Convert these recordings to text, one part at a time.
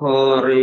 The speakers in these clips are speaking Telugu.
हरि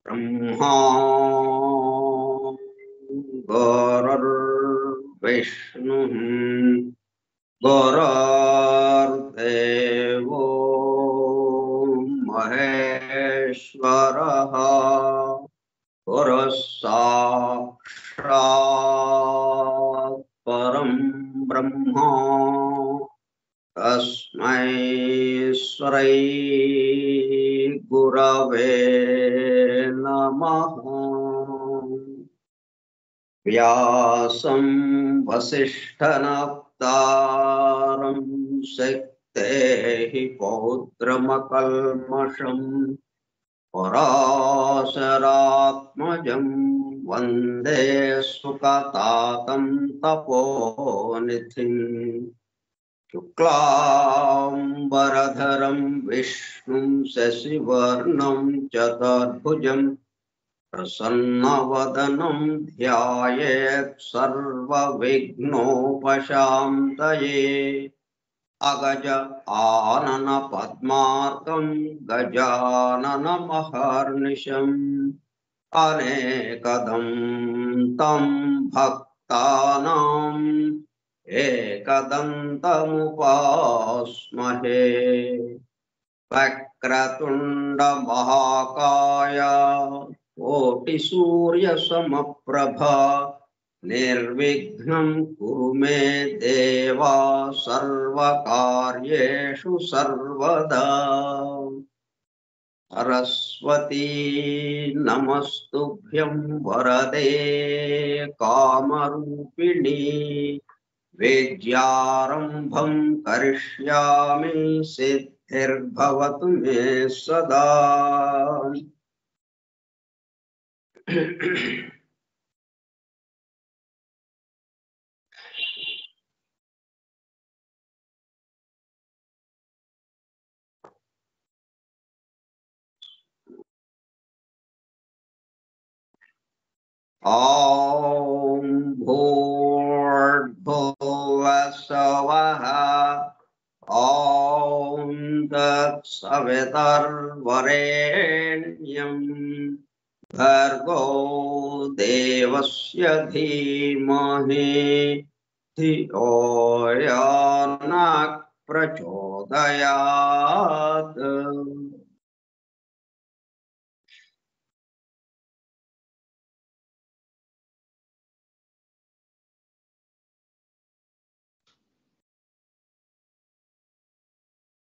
ब्रह्मा गुरुर्विष्णुः गुरुर्देवो महेश्वरः गुरुः साक्षात् परं ब्रह्म तस्मै श्री गुरवे नमः। व्यासं वसिष्ठनप्तारं शक्तेः पौत्रमकल्मषम् पराशरात्मजं वन्दे सुखतातं तपोनिधिम्। शुक्लांबरधरं विष्णुं शशिवर्णं चतुर्भुजं प्रसन्नवदनं ध्यायेत् सर्वविघ्नोपशान्तये। अगज आनन पद्मार्कं गजाननमहर्निशम् अनेकदं तं भक्तानां एकदन्तमुपास्महे। वक्रतुण्ड महाकाय कोटिसूर्यसमप्रभा निर्विघ्नं कुरु मे देवा सर्वकार्येषु सर्वदा। सरस्वती नमस्तुभ्यं वरदे कामरूपिणी विद्यारंभं करिष्यामि सिद्धिर्भवतु मे सदा। ॐ भूर्भुवस्सुवः ॐ तत्सवितुर्वरेण्यं भर्गो देवस्य धीमहि धियो यो नः प्रचोदयात्।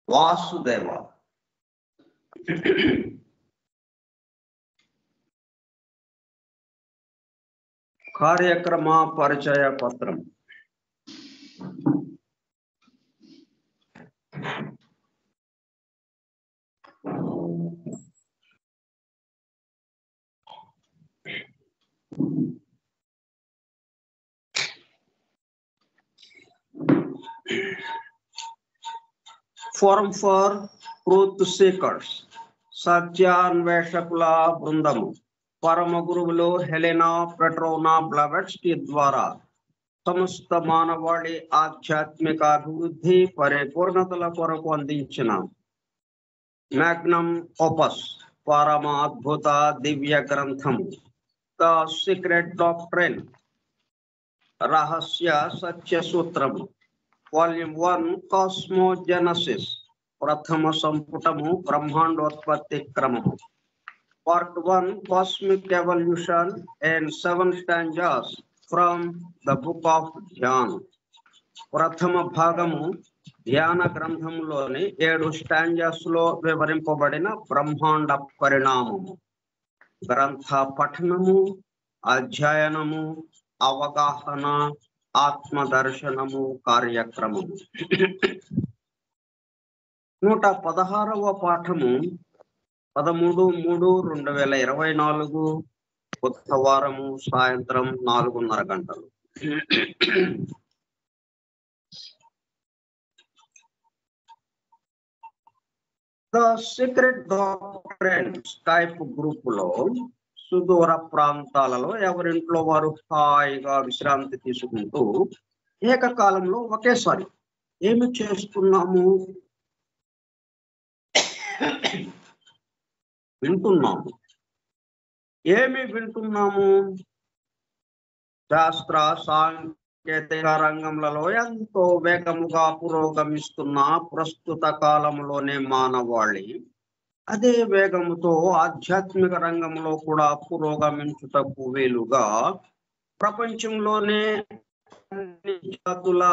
वासुदेव कार्यक्रम परिचय पत्रम। Forum for Truth Seekers, Satyanveshakula Brindam, పరమ గురువులు హెలెనా పెట్రోనా బ్లవెట్స్కీ ద్వారా సమస్త మానవాళి ఆధ్యాత్మిక అభివృద్ధి పరిపూర్ణతల కొరకు అందించిన మ్యాగ్నమ్ ఓపస్ పరమ అద్భుత దివ్య గ్రంథం ద సీక్రెట్ డాక్ట్రైన్ రహస్య సత్య సూత్రము వాల్యూమ్ 1 కాస్మోజెనసిస్ ప్రథమ సంపుటము బ్రహ్మాండోత్పత్తి క్రమము part 1 cosmic evolution and 7 stanzas from the book of Dhyan ప్రథమ భాగము ధ్యాన గ్రంథంలోని 7 స్టాంజాస్ లో వివరింపబడిన బ్రహ్మాండ పరిణామము గ్రంథ పఠనము అధ్యయనము అవగాహన ఆత్మదర్శనము కార్యక్రమము 116వ పాఠము 13/3/2024 బుధవారము సాయంత్రం 4:30 గంటలు. The secret doctrine Skype group లో సుదూర ప్రాంతాలలో ఎవరింట్లో వారు హాయిగా విశ్రాంతి తీసుకుంటూ ఏకకాలంలో ఒకేసారి ఏమి చేస్తున్నాము వింటున్నాము శాస్త్ర సాంకేతిక రంగంలో ఎంతో వేగముగా పురోగమిస్తున్న ప్రస్తుత కాలంలోనే మానవాళి అదే వేగముతో ఆధ్యాత్మిక రంగంలో కూడా పురోగమించుటకు వీలుగా ప్రపంచంలోనే జాతుల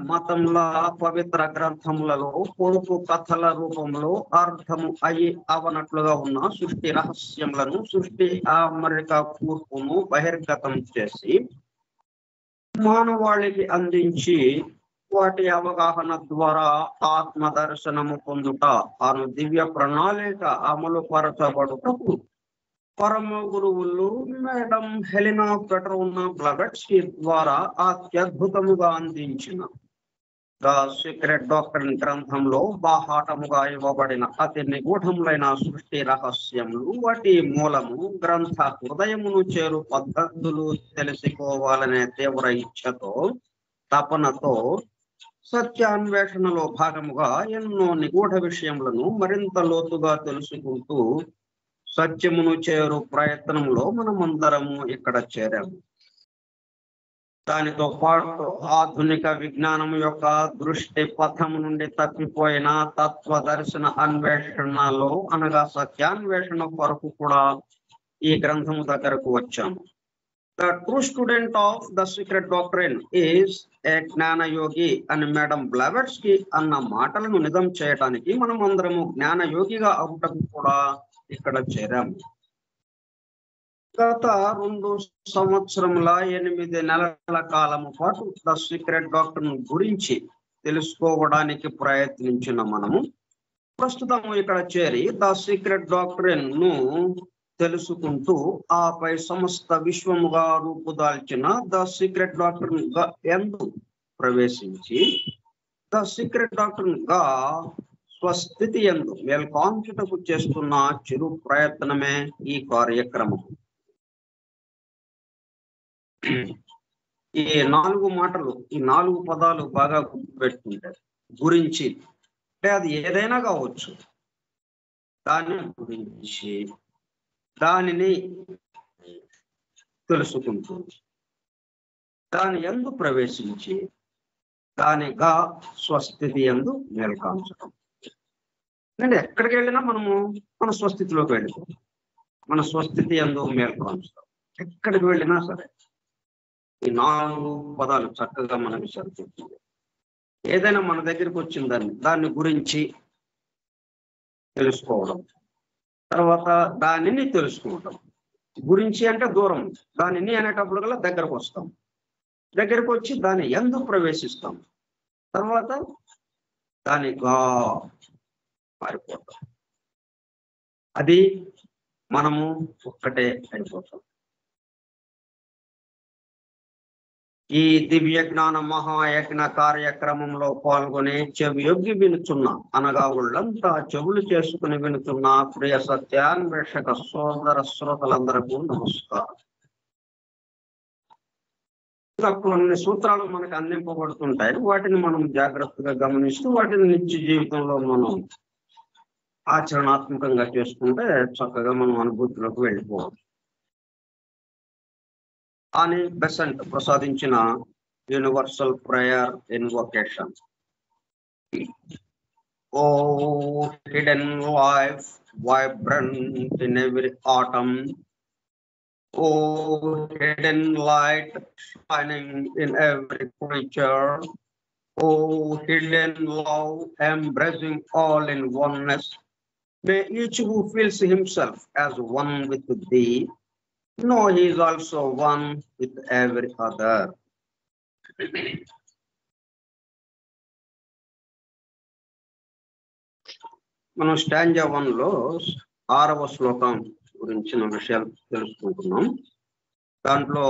మతంల పవిత్ర గ్రంథములలో పొడుపు కథల రూపంలో అర్థము అయి అవనట్లుగా ఉన్న సృష్టి రహస్యములను సృష్టి అమరిక కూర్పును బహిర్గతం చేసి మానవాళికి అందించి వాటి అవగాహన ద్వారా ఆత్మ దర్శనము పొందుట అను దివ్య ప్రణాళిక అమలు పరచబడుటకు పరమ గురువులు మేడం హెలెనా పెట్రోనా బ్లవెట్స్కీ ద్వారా అత్యద్భుతముగా అందించిన ద సీక్రెట్ డాక్ట్రైన్ గ్రంథంలో బాహాటముగా ఇవ్వబడిన అతి నిగూఢములైన సృష్టి రహస్యములు వాటి మూలము గ్రంథ హృదయమును చేరు పద్ధతులు తెలుసుకోవాలనే తీవ్ర ఇచ్ఛతో తపనతో సత్యాన్వేషణలో భాగముగా ఎన్నో నిగూఢ విషయములను మరింత లోతుగా తెలుసుకుంటూ సత్యమును చేరు ప్రయత్నంలో మనమందరము ఇక్కడ చేరాము. దానితో పాటు ఆధునిక విజ్ఞానం యొక్క దృష్టి పథము నుండి తప్పిపోయిన తత్వ దర్శన అన్వేషణలో అనగా సత్యాన్వేషణ కొరకు కూడా ఈ గ్రంథము దగ్గరకు వచ్చాము. The true student of the secret doctrine is a జ్ఞాన యోగి అని మేడం బ్లవెట్స్కీ అన్న మాటలను నిజం చేయడానికి మనం అందరము జ్ఞాన యోగిగా అవుటకు కూడా ఇక్కడ చేరాము. గత 2 సంవత్సరముల 8 నెలల కాలము పాటు ద సీక్రెట్ డాక్ట్రైన్ గురించి తెలుసుకోవడానికి ప్రయత్నించిన మనము ప్రస్తుతం ఇక్కడ చేరి ద సీక్రెట్ డాక్ట్రైన్ ను తెలుసుకుంటూ ఆపై సమస్త విశ్వముగా రూపుదాల్చిన ద సీక్రెట్ డాక్ట్రైన్ గా ఎందు ప్రవేశించి ద సీక్రెట్ డాక్ట్రైన్ గా స్వస్థితి ఎందు మేల్కాంచుటకు చేస్తున్న చిరు ప్రయత్నమే ఈ కార్యక్రమం. ఈ 4 మాటలు, ఈ 4 పదాలు బాగా గుర్తుపెట్టుకుంటారు. గురించి అంటే అది ఏదైనా కావచ్చు, దాని గురించి దానిని తెలుసుకుంటుంది, దాని యందు ప్రవేశించి దానిగా స్వస్థితి యందు మేల్కాంచడం. అంటే ఎక్కడికి వెళ్ళినా మనము మన స్వస్థితిలోకి వెళ్ళిపోతాం, మన స్వస్థితి యందు మేల్కాంచుతాం. ఎక్కడికి వెళ్ళినా సరే ఈ 4 పదాలు చక్కగా మనకి సరిపోతుంది. ఏదైనా మన దగ్గరికి వచ్చిందని దాన్ని గురించి తెలుసుకోవడం, తర్వాత దానిని తెలుసుకోవడం. గురించి అంటే దూరం, దానిని అనేటప్పుడు కల్లా దగ్గరకు వస్తాం, దగ్గరకు వచ్చి దాన్ని యందు ప్రవేశిస్తాం, తర్వాత దానిగా మారిపోతాం. అది మనము ఒక్కటే అయిపోతాం. ఈ దివ్య జ్ఞాన మహాయజ్ఞ కార్యక్రమంలో పాల్గొనే చెవియొగ్గి వినుచున్న అనగా ఒళ్ళంతా చెవులు చేసుకుని వినుచున్న ప్రియ సత్యాన్వేషక సోదర శ్రోతలందరికీ నమస్కారం. కొన్ని సూత్రాలు మనకు అందింపబడుతుంటాయి. వాటిని మనం జాగ్రత్తగా గమనిస్తూ వాటిని నిత్య జీవితంలో మనం ఆచరణాత్మకంగా చేసుకుంటే చక్కగా మనం అనుభూతిలోకి వెళ్ళిపోవచ్చు అని బెసెంట్ ప్రసాదించిన universal prayer invocation. O hidden life vibrant in every atom, O hidden light shining in every creature, O hidden love embracing all in oneness, may each who feels himself as one with thee know he is also one with every other. మనం స్టాంజా 1లో 6వ శ్లోకం గురించిన విషయాలు తెలుసుకుంటున్నాం. దాంట్లో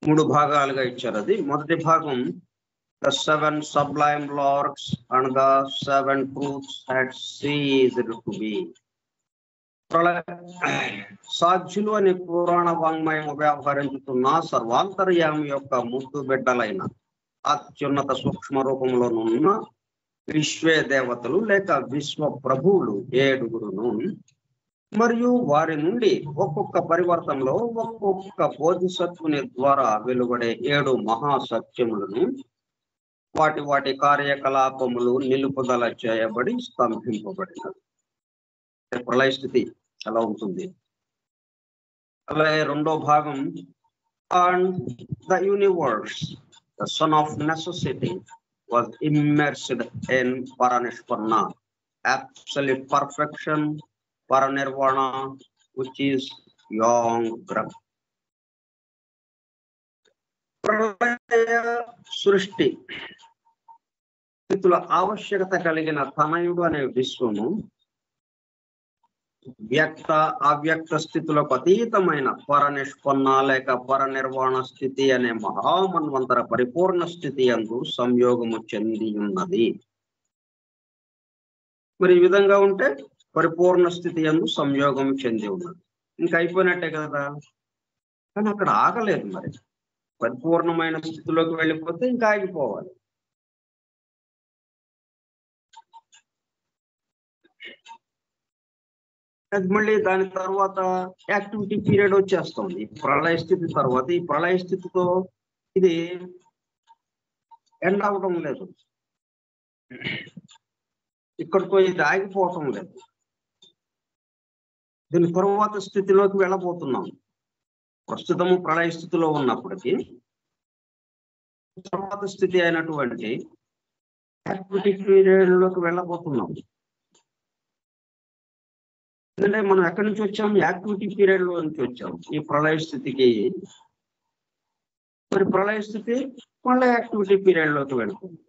3 భాగాలుగా ఇచ్చారు. అది మొదటి భాగం the 7 sublime lords and the 7 truths had ceased to be. సాధ్యులు అనే పురాణ వాంగ్మయం వ్యవహరించుతున్న సర్వాంతర్యామి యొక్క ముద్దు బిడ్డలైన అత్యున్నత సూక్ష్మ రూపంలోనున్న విశ్వే దేవతలు లేక విశ్వ ప్రభువులు 7గురును మరియు వారి నుండి ఒక్కొక్క పరివర్తనలో ఒక్కొక్క బోధిసత్వుని ద్వారా వెలువడే 7 మహాసత్యములను వాటి వాటి కార్యకలాపములు నిలుపుదల చేయబడి స్తంభింపబడినది. ప్రళయ స్థితి అలా ఉంటుంది. అలాగే రెండో భాగం and the universe the son of necessity was immersed in Paranishparna, absolute perfection, Paranirvana, which is Yoga. సృష్టి స్థితుల ఆవశ్యకత కలిగిన తనయుడు అనే విశ్వము వ్యక్త అవ్యక్త స్థితులకు అతీతమైన పరనిష్పన్న లేక పరనిర్వాణ స్థితి అనే మహామన్వంతర పరిపూర్ణ స్థితి యందు సంయోగము చెంది ఉన్నది. మరి ఈ విధంగా ఉంటే పరిపూర్ణ స్థితి యందు సంయోగము చెంది ఉన్నది. ఇంకా అయిపోయినట్టే కదా. కానీ అక్కడ ఆగలేదు. మరి పరిపూర్ణమైన స్థితిలోకి వెళ్ళిపోతే ఇంకా ఆగిపోవాలి. అది మళ్ళీ దాని తర్వాత యాక్టివిటీ పీరియడ్ వచ్చేస్తుంది. ప్రళయ స్థితి తర్వాత ఈ ప్రళయ స్థితితో ఇది ఎండ్ అవడం లేదు, ఇక్కడితో ఇది ఆగిపోవటం లేదు. దీని తరువాత స్థితిలోకి వెళ్ళబోతున్నాం. ప్రస్తుతము ప్రళయ స్థితిలో ఉన్నప్పటికీ తర్వాత స్థితి అయినటువంటి యాక్టివిటీ పీరియడ్ లోకి వెళ్ళబోతున్నాం. ఎందుకంటే మనం ఎక్కడి నుంచి వచ్చాం? యాక్టివిటీ పీరియడ్ లో నుంచి వచ్చాం ఈ ప్రళయ స్థితికి. మరి ప్రళయ స్థితి మళ్ళీ యాక్టివిటీ పీరియడ్ లోకి వెళ్తుంది.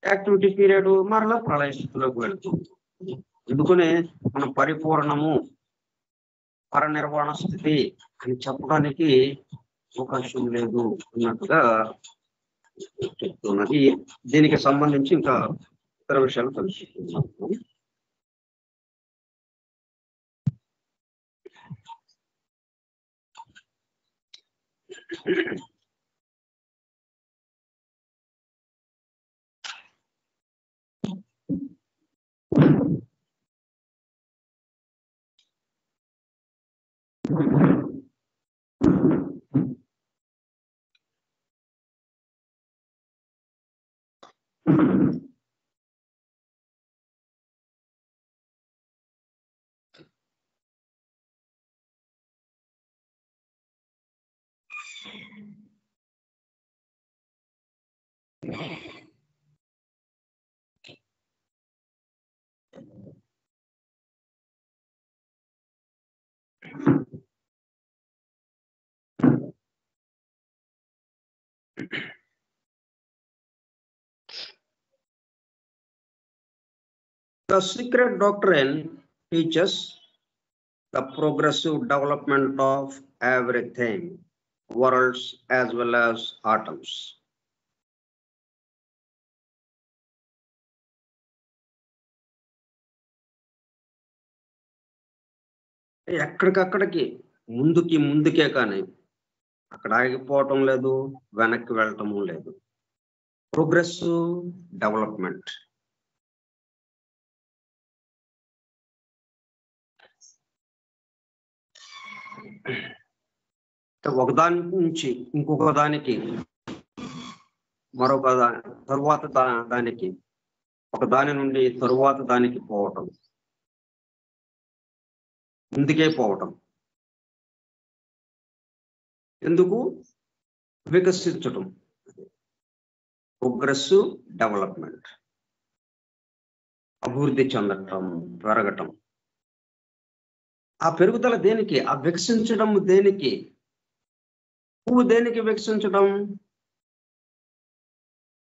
యాక్టివిటీ పీరియడ్ మరలా ప్రళయ స్థితిలోకి వెళ్తుంది. ఎందుకనే మనం పరిపూర్ణము పరనిర్వాణ స్థితి అని చెప్పడానికి అవకాశం లేదు అన్నట్టుగా చెప్తున్నది. దీనికి సంబంధించి ఇంకా ఇతర విషయాలు తెలుసుకుంటున్నాము. The secret doctrine teaches the progressive development of everything, worlds as well as atoms. ఎక్కడికక్కడికి ముందుకే కానీ అక్కడ ఆగిపోవటం లేదు, వెనక్కి వెళ్ళటము లేదు. Progressive development. ఒకదాని నుంచి ఇంకొక దానికి, మరొక తరువాత దానికి, ఒక దాని నుండి తరువాత దానికి పోవటం, ముందుకే పోవటం. ఎందుకు? వికసించటం. ప్రోగ్రెసివ్ డెవలప్మెంట్, అభివృద్ధి చెందటం, పెరగటం. ఆ పెరుగుదల దేనికి? ఆ వికసించడం దేనికి? పువ్వు దేనికి వికసించడం?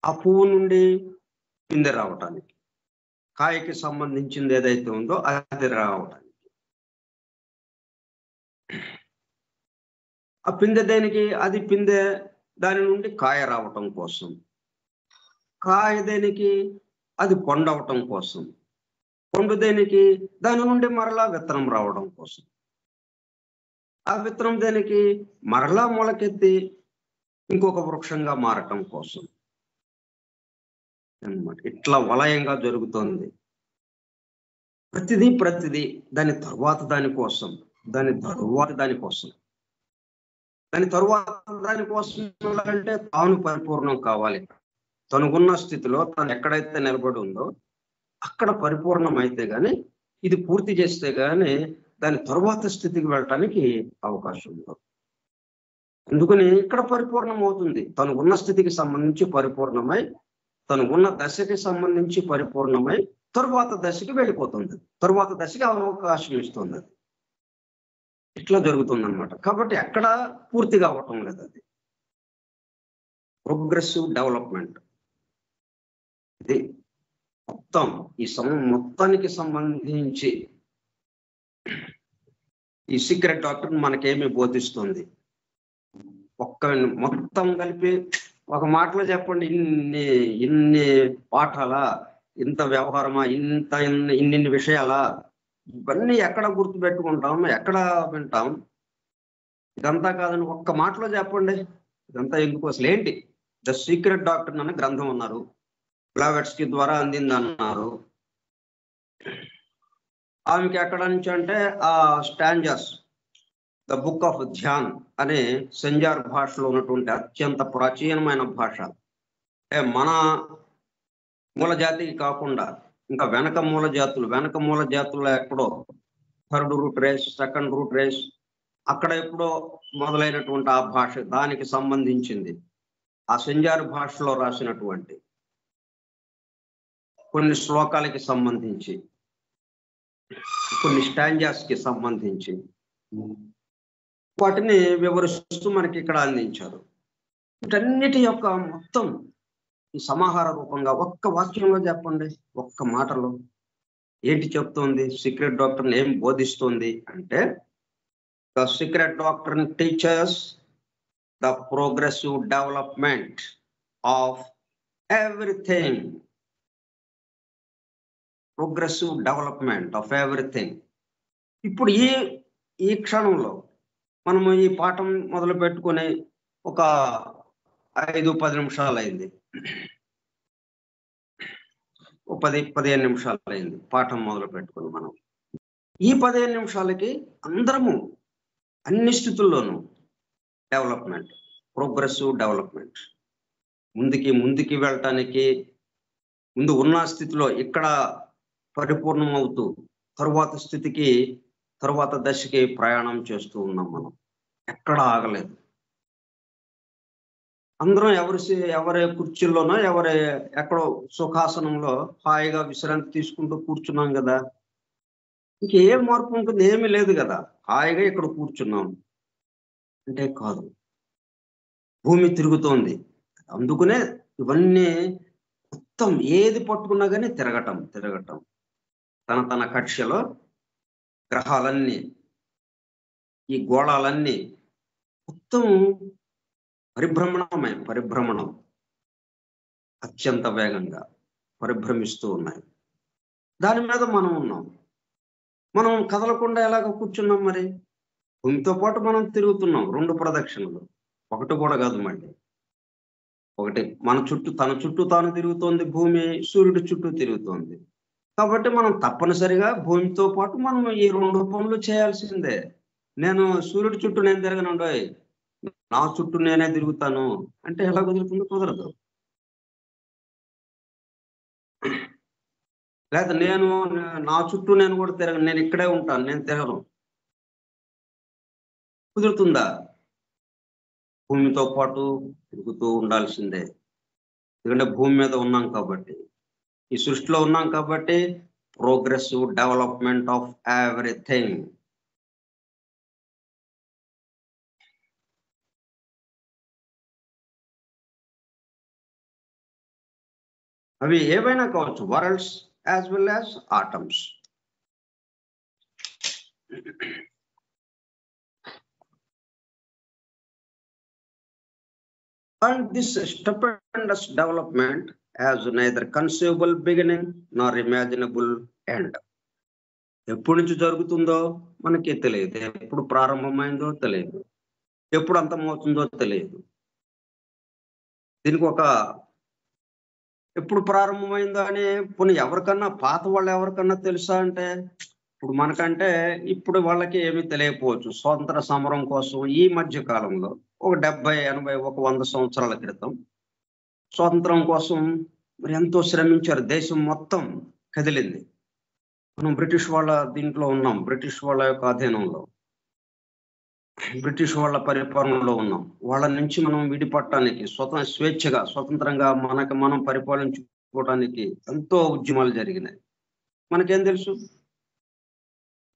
ఆ పువ్వు నుండి పిందె రావటానికి, కాయకి సంబంధించింది ఏదైతే ఉందో అది రావటానికి. ఆ పిందె దేనికి? అది పిందె దాని నుండి కాయ రావటం కోసం. కాయ దేనికి? అది పండు అవటం కోసం. పండు దేనికి? దాని నుండి మరలా విత్తనం రావడం కోసం. ఆ విత్తనం దేనికి? మరలా మొలకెత్తి ఇంకొక వృక్షంగా మారటం కోసం అన్నమాట. ఇట్లా వలయంగా జరుగుతోంది. ప్రతిదీ దాని తరువాత దానికోసం, దాని తరువాత దానికోసం, దాని తరువాత దానికోసం అంటే తాను పరిపూర్ణం కావాలి. తనుకున్న స్థితిలో తను ఎక్కడైతే నిలబడి ఉందో అక్కడ పరిపూర్ణం అయితే గాని, ఇది పూర్తి చేస్తే గాని దాని తరువాత స్థితికి వెళ్ళటానికి అవకాశం ఉండదు. అందుకని ఇక్కడ పరిపూర్ణం అవుతుంది. తను ఉన్న స్థితికి సంబంధించి పరిపూర్ణమై, తను ఉన్న దశకి సంబంధించి పరిపూర్ణమై తరువాత దశకి వెళ్ళిపోతుంది. తరువాత దశకి అవకాశం ఇస్తుంది. అది ఇట్లా జరుగుతుంది అన్నమాట. కాబట్టి ఎక్కడ పూర్తిగా అవ్వటం లేదు. అది ప్రోగ్రెసివ్ డెవలప్మెంట్. ఇది మొత్తం ఈ మొత్తానికి సంబంధించి ఈ సీక్రెట్ డాక్టర్ మనకేమి బోధిస్తుంది? మొత్తం కలిపి ఒక మాటలో చెప్పండి. ఇన్ని పాఠాలా, ఇంత వ్యవహారమా, ఇన్ని విషయాలా, ఇవన్నీ ఎక్కడ గుర్తుపెట్టుకుంటాం, ఎక్కడ వింటాం? ఇదంతా కాదని ఒక్క మాటలో చెప్పండి. ఇదంతా ఎందుకు? అసలు ఏంటి? ద సీక్రెట్ డాక్టర్ అనే గ్రంథం అన్నారు, బ్లావెట్స్కీ ద్వారా అందింది అన్నారు. ఆమెకి ఎక్కడ నుంచి అంటే ఆ స్టాంజర్స్, ద బుక్ ఆఫ్ ధ్యాన్ అనే సంజార్ భాషలో ఉన్నటువంటి అత్యంత ప్రాచీనమైన భాష. మన మూల జాతికి కాకుండా ఇంకా వెనక మూల జాతుల్లో ఎక్కడో third root race, second root race, అక్కడ ఎప్పుడో మొదలైనటువంటి ఆ భాష, దానికి సంబంధించింది. ఆ సంజార్ భాషలో రాసినటువంటి కొన్ని శ్లోకాలకి సంబంధించి, కొన్ని స్టాంజాస్ కి సంబంధించి వాటిని వివరిస్తూ మనకి ఇక్కడ అందించారు. వీటన్నిటి యొక్క మొత్తం ఈ సమాహార రూపంగా ఒక్క వాక్యంలో చెప్పండి, ఒక్క మాటలో ఏంటి చెప్తోంది? సీక్రెట్ డాక్టర్ ఏం బోధిస్తుంది అంటే, the secret doctor teachers the progressive development of everything. Progressive development of everything. ఇప్పుడు ఈ క్షణంలో మనము ఈ పాఠం మొదలు పెట్టుకుని ఒక 5-10 నిమిషాలు అయింది, 10-15 నిమిషాలు అయింది పాఠం మొదలు పెట్టుకుని. మనం ఈ 15 నిమిషాలకి అందరము అన్ని స్థితుల్లోనూ డెవలప్మెంట్, ప్రోగ్రెసివ్ డెవలప్మెంట్, ముందుకి వెళ్ళటానికి, ముందు ఉన్న స్థితిలో ఇక్కడ పరిపూర్ణం అవుతూ తరువాత స్థితికి, తరువాత దశకి ప్రయాణం చేస్తూ ఉన్నాం. మనం ఎక్కడ ఆగలేదు. అందరం ఎవరి కుర్చీల్లోనో, ఎక్కడో సుఖాసనంలో హాయిగా విశ్రాంతి తీసుకుంటూ కూర్చున్నాం కదా. ఇంకేం మార్పు ఉంటుంది? ఏమీ లేదు కదా. హాయిగా ఇక్కడ కూర్చున్నాం అంటే కాదు, భూమి తిరుగుతోంది. అందుకనే ఇవన్నీ మొత్తం ఏది పట్టుకున్నా కానీ తిరగటం. తన కక్షలో గ్రహాలన్నీ ఈ గోళాలన్నీ మొత్తం పరిభ్రమణం అత్యంత వేగంగా పరిభ్రమిస్తూ ఉన్నాయి. దాని మీద మనం ఉన్నాం. మనం కదలకుండా ఎలాగ కూర్చున్నాం? మరి భూమితో పాటు మనం తిరుగుతున్నాం 2 ప్రదక్షిణలు, ఒకటి కూడా కాదు. మళ్ళీ ఒకటి తన చుట్టూ తాను తిరుగుతోంది భూమి, సూర్యుడి చుట్టూ తిరుగుతోంది. కాబట్టి మనం తప్పనిసరిగా భూమితో పాటు మనం ఈ 2 పనులు చేయాల్సిందే. నేను సూర్యుడి చుట్టూ నేను తిరగనుండోయ్, నా చుట్టూ నేనే తిరుగుతాను అంటే ఎలా కుదురుతుందో? కుదరదు. లేదా నా చుట్టూ నేను కూడా తిరగను, నేను ఇక్కడే ఉంటాను, నేను తిరగను, కుదురుతుందా? భూమితో పాటు తిరుగుతూ ఉండాల్సిందే. ఎందుకంటే భూమి మీద ఉన్నాం కాబట్టి, ఈ సృష్టిలో ఉన్నాం కాబట్టి ప్రోగ్రెసివ్ డెవలప్మెంట్ ఆఫ్ ఎవ్రీథింగ్. అవి ఏవైనా కావచ్చు, world's as well as atoms. And this stupendous development has neither conceivable beginning nor imaginable end. ఎప్పటి నుంచి జరుగుతుందో మనకి తెలియదు, ఎప్పుడు ప్రారంభమైందో తెలియదు, ఎప్పుడు అంతమవుతుందో తెలియదు. దీనికి ఎప్పుడు ప్రారంభమైందో అని పోనీ ఎవరికన్నా, పాత వాళ్ళు ఎవరికన్నా తెలుసా అంటే, ఇప్పుడు మనకంటే ఇప్పుడు వాళ్ళకి ఏమీ తెలియకపోవచ్చు. స్వాతంత్ర సమరం కోసం ఈ మధ్య కాలంలో ఒక 70, 80, 100 సంవత్సరాల క్రితం స్వాతంత్రం కోసం మరి ఎంతో శ్రమించారు. దేశం మొత్తం కదిలింది. మనం బ్రిటిష్ వాళ్ళ దీంట్లో ఉన్నాం, బ్రిటిష్ వాళ్ళ యొక్క అధీనంలో, బ్రిటిష్ వాళ్ళ పరిపాలనలో ఉన్నాం. వాళ్ళ నుంచి మనం విడిపడటానికి, స్వేచ్ఛగా స్వతంత్రంగా మనం పరిపాలించుకోవడానికి ఎంతో ఉద్యమాలు జరిగినాయి. మనకేం తెలుసు?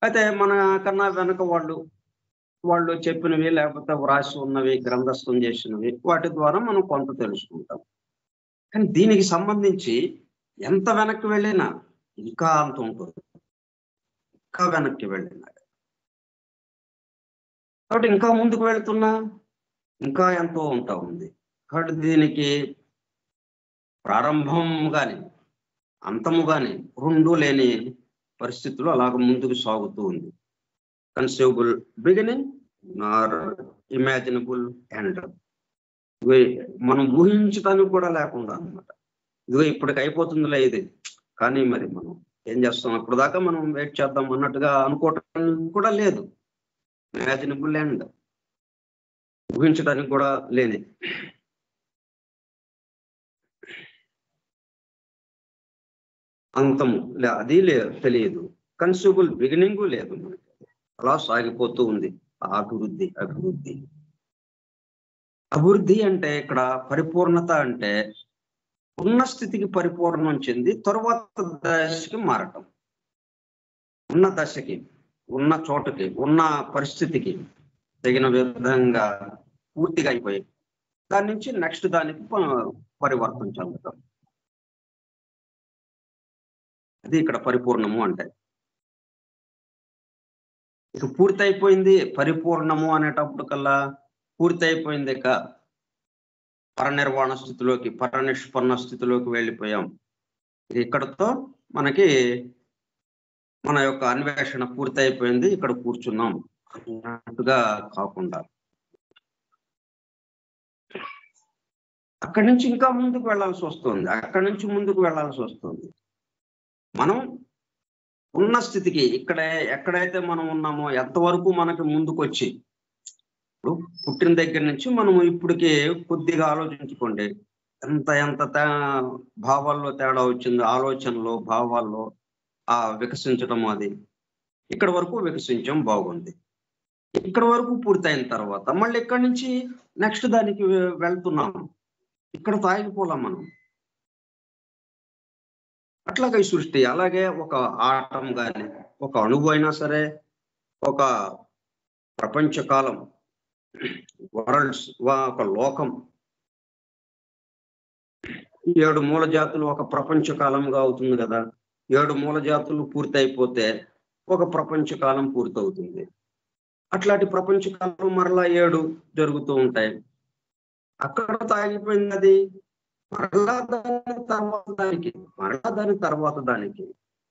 అయితే మన కన్నా వెనక వాళ్ళు చెప్పినవి, లేకపోతే వ్రాసి ఉన్నవి, గ్రంథస్థం చేసినవి, వాటి ద్వారా మనం కొంత తెలుసుకుంటాం. కానీ దీనికి సంబంధించి ఎంత వెనక్కి వెళ్ళినా ఇంకా అంత ఉంటుంది, ఇంకా వెనక్కి వెళ్ళినా. కాబట్టి ఇంకా ముందుకు వెళుతున్నా ఇంకా ఎంతో ఉంటా ఉంది. కాబట్టి దీనికి ప్రారంభం కానీ అంతము కానీ 2 లేని పరిస్థితులు అలాగ ముందుకు సాగుతూ ఉంది. Conceivable beginning nor imaginable end. మనం ఊహించడానికి కూడా లేకుండా అనమాట. ఇదిగో ఇప్పటికి అయిపోతుందిలే ఇది, కానీ మరి మనం ఏం చేస్తాం? అప్పుడు దాకా మనం వెయిట్ చేద్దాం అన్నట్టుగా అనుకోవటం కూడా లేదు. ఇమాజినబుల్ ఎండ్, ఊహించడానికి కూడా లేని. అంతము అది తెలియదు. కన్సీవబుల్ బిగినింగ్ లేదు మనకి. అలా సాగిపోతూ ఉంది అభివృద్ధి అంటే ఇక్కడ పరిపూర్ణత అంటే ఉన్న స్థితికి పరిపూర్ణం చెంది తరువాత దశకి మారటం. ఉన్న దశకి, ఉన్న చోటుకి, ఉన్న పరిస్థితికి తగిన విధంగా పూర్తిగా అయిపోయి దాని నుంచి నెక్స్ట్ దానికి పరివర్తన చెందటం. అది ఇక్కడ పరిపూర్ణము అంటే. ఇక పూర్తి అయిపోయింది. పరిపూర్ణము అనేటప్పుడు కల్లా పూర్తి అయిపోయింది. ఇక పరనిర్వాణ స్థితిలోకి, పరనిష్పన్న స్థితిలోకి వెళ్ళిపోయాం. ఇక్కడతో మనకి మన యొక్క అన్వేషణ పూర్తి అయిపోయింది, ఇక్కడ కూర్చున్నాం అన్నట్టుగా కాకుండా అక్కడి నుంచి ఇంకా ముందుకు వెళ్ళాల్సి వస్తుంది. మనం ఉన్న స్థితికి, ఎక్కడైతే మనం ఉన్నామో ఎంతవరకు మనకి ముందుకు వచ్చి, ఇప్పుడు పుట్టిన దగ్గర నుంచి మనం ఇప్పటికి కొద్దిగా ఆలోచించుకోండి, ఎంత భావాల్లో తేడా వచ్చింది, ఆలోచనలో, భావాల్లో వికసించడం. అది ఇక్కడ వరకు వికసించడం బాగుంది. ఇక్కడ వరకు పూర్తయిన తర్వాత మళ్ళీ ఇక్కడి నుంచి నెక్స్ట్ దానికి వెళ్తున్నాం. ఇక్కడ తాగిపోలాం మనం. అట్లాగే ఈ సృష్టి, అలాగే ఒక ఆటం కానీ, ఒక అణువు అయినా సరే, ఒక ప్రపంచకాలం, వరల్డ్స్, ఒక లోకం, 7 మూల జాతులు ఒక ప్రపంచకాలంగా అవుతుంది కదా. 7 మూల జాతులు పూర్తి అయిపోతే ఒక ప్రపంచకాలం పూర్తవుతుంది. అట్లాంటి ప్రపంచ కాలం మరలా 7 జరుగుతూ ఉంటాయి. అక్కడ తాగిపోయింది అది, మరలా దాని తర్వాత దానికి, మరలా దాని తర్వాత దానికి.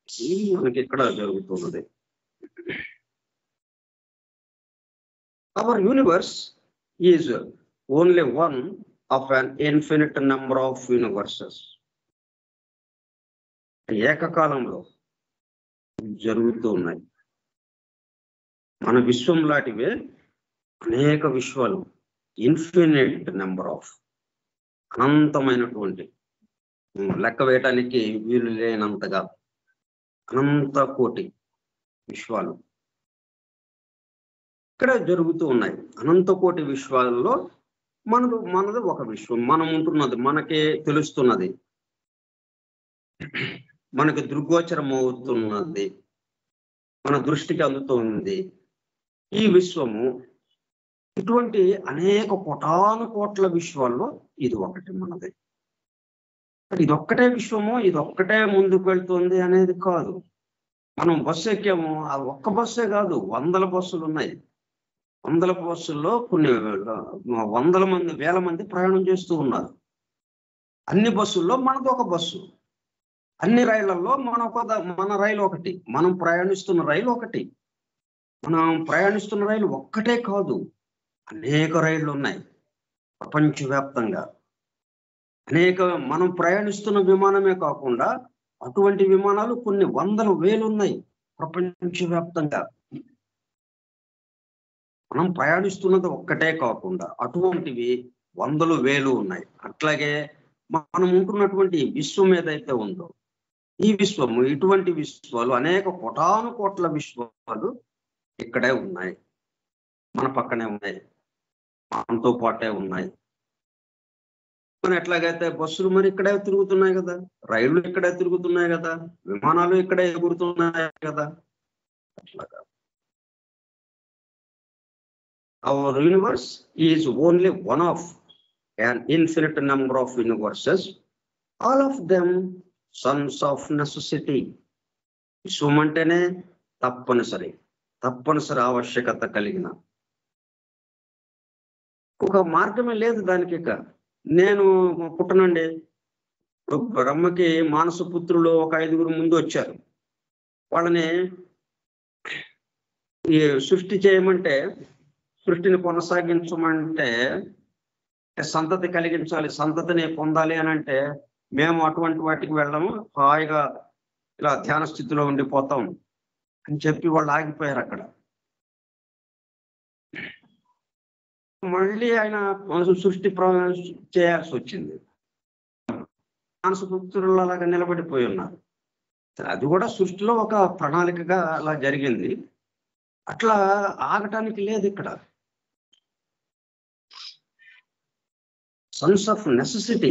ఇది మనకి ఇక్కడ జరుగుతున్నది. Our universe is only one of an infinite number of universes. ఏకకాలంలో జరుగుతూ ఉన్నాయి. మన విశ్వం లాంటివే అనేక విశ్వాలు, ఇన్ఫినిట్ నెంబర్ ఆఫ్, అనంతమైనటువంటి, లెక్క వేయటానికి వీలు లేనంతగా అనంత కోటి విశ్వాలు ఇక్కడ జరుగుతూ ఉన్నాయి. అనంత కోటి విశ్వాలలో మనది ఒక విశ్వం. మనం ఉంటున్నది, మనకే తెలుస్తున్నది, మనకి దృగ్గోచరం అవుతున్నది, మన దృష్టికి అందుతుంది ఈ విశ్వము. ఇటువంటి అనేక కోటాను కోట్ల విశ్వాల్లో ఇది ఒకటి మనది. ఇదొక్కటే విశ్వము, ఇదొక్కటే ముందుకు వెళ్తుంది అనేది కాదు. మనం బస్సు ఎక్కాము, ఆ ఒక్క బస్సే కాదు, 100 బస్సులు ఉన్నాయి. 100 బస్సుల్లో కొన్ని 100 మంది, 1000 మంది ప్రయాణం చేస్తూ ఉన్నారు. అన్ని బస్సుల్లో మనది ఒక బస్సు, అన్ని రైళ్లలో మన రైలు ఒకటి, మనం ప్రయాణిస్తున్న రైలు ఒకటి. మనం ప్రయాణిస్తున్న రైలు ఒక్కటే కాదు, అనేక రైళ్లు ఉన్నాయి ప్రపంచవ్యాప్తంగా. మనం ప్రయాణిస్తున్న విమానమే కాకుండా అటువంటి విమానాలు కొన్ని 100,000 ఉన్నాయి ప్రపంచవ్యాప్తంగా. మనం ప్రయాణిస్తున్నది ఒక్కటే కాకుండా అటువంటివి 100,000 ఉన్నాయి. అట్లాగే మనం ఉంటున్నటువంటి విశ్వం ఏదైతే ఉందో, ఈ విశ్వము, ఇటువంటి విశ్వాలు, అనేక కోటాను కోట్ల విశ్వాలు ఇక్కడే ఉన్నాయి, మన పక్కనే ఉన్నాయి, మనతో పాటే ఉన్నాయి. మన ఎట్లాగైతే బస్సులు మరి ఇక్కడే తిరుగుతున్నాయి కదా, రైళ్లు ఇక్కడే తిరుగుతున్నాయి కదా, విమానాలు ఇక్కడే ఎగురుతున్నాయి కదా, అట్లాగా. Our universe is only one of an infinite number of universes, all of them sons of necessity. విశ్వం అంటేనే తప్పనిసరి ఆవశ్యకత కలిగిన ఒక మార్గమే లేదు దానికి. ఇక నేను పుట్టనండి, బ్రహ్మకి మానసపుత్రులు ఒక 5గురు ముందు వచ్చారు. వాళ్ళని ఈ సృష్టి చేయమంటే, సృష్టిని కొనసాగించమంటే, సంతతి కలిగించాలి, సంతతిని పొందాలి అని అంటే మేము అటువంటి వాటికి వెళ్ళము, హాయిగా ఇలా ధ్యాన స్థితిలో ఉండిపోతాం అని చెప్పి వాళ్ళు ఆగిపోయారు అక్కడ. మళ్ళీ ఆయన సృష్టి చేయాల్సి వచ్చింది. మానసపుత్రులలాగా నిలబడిపోయి ఉన్నారు. అది కూడా సృష్టిలో ఒక ప్రణాళికగా అలా జరిగింది. అట్లా ఆగటానికి లేదు ఇక్కడ. సన్స్ ఆఫ్ నెసెసిటీ,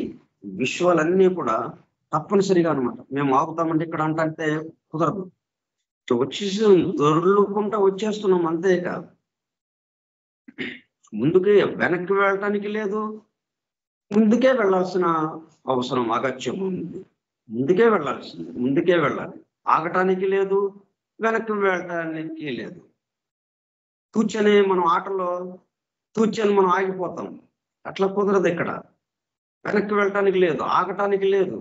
విశ్వాలన్నీ కూడా తప్పనిసరిగా అనమాట. మేము ఆగుతామంటే ఇక్కడ అంటే కుదరదు. వచ్చేసి దొర్లుకుంటా వచ్చేస్తున్నాం అంతే. కాదు, ముందుకే వెనక్కి వెళ్ళటానికి లేదు, ముందుకే వెళ్ళాల్సిన అవసరం, అగత్యం ఉంది. ముందుకే వెళ్ళాలి, ఆగటానికి లేదు, వెనక్కి వెళ్ళటానికి లేదు. కూర్చొని మనం ఆటలో మనం ఆగిపోతాం, అట్లా కుదరదు. ఇక్కడ వెనక్కి వెళ్ళటానికి లేదు, ఆగటానికి లేదు.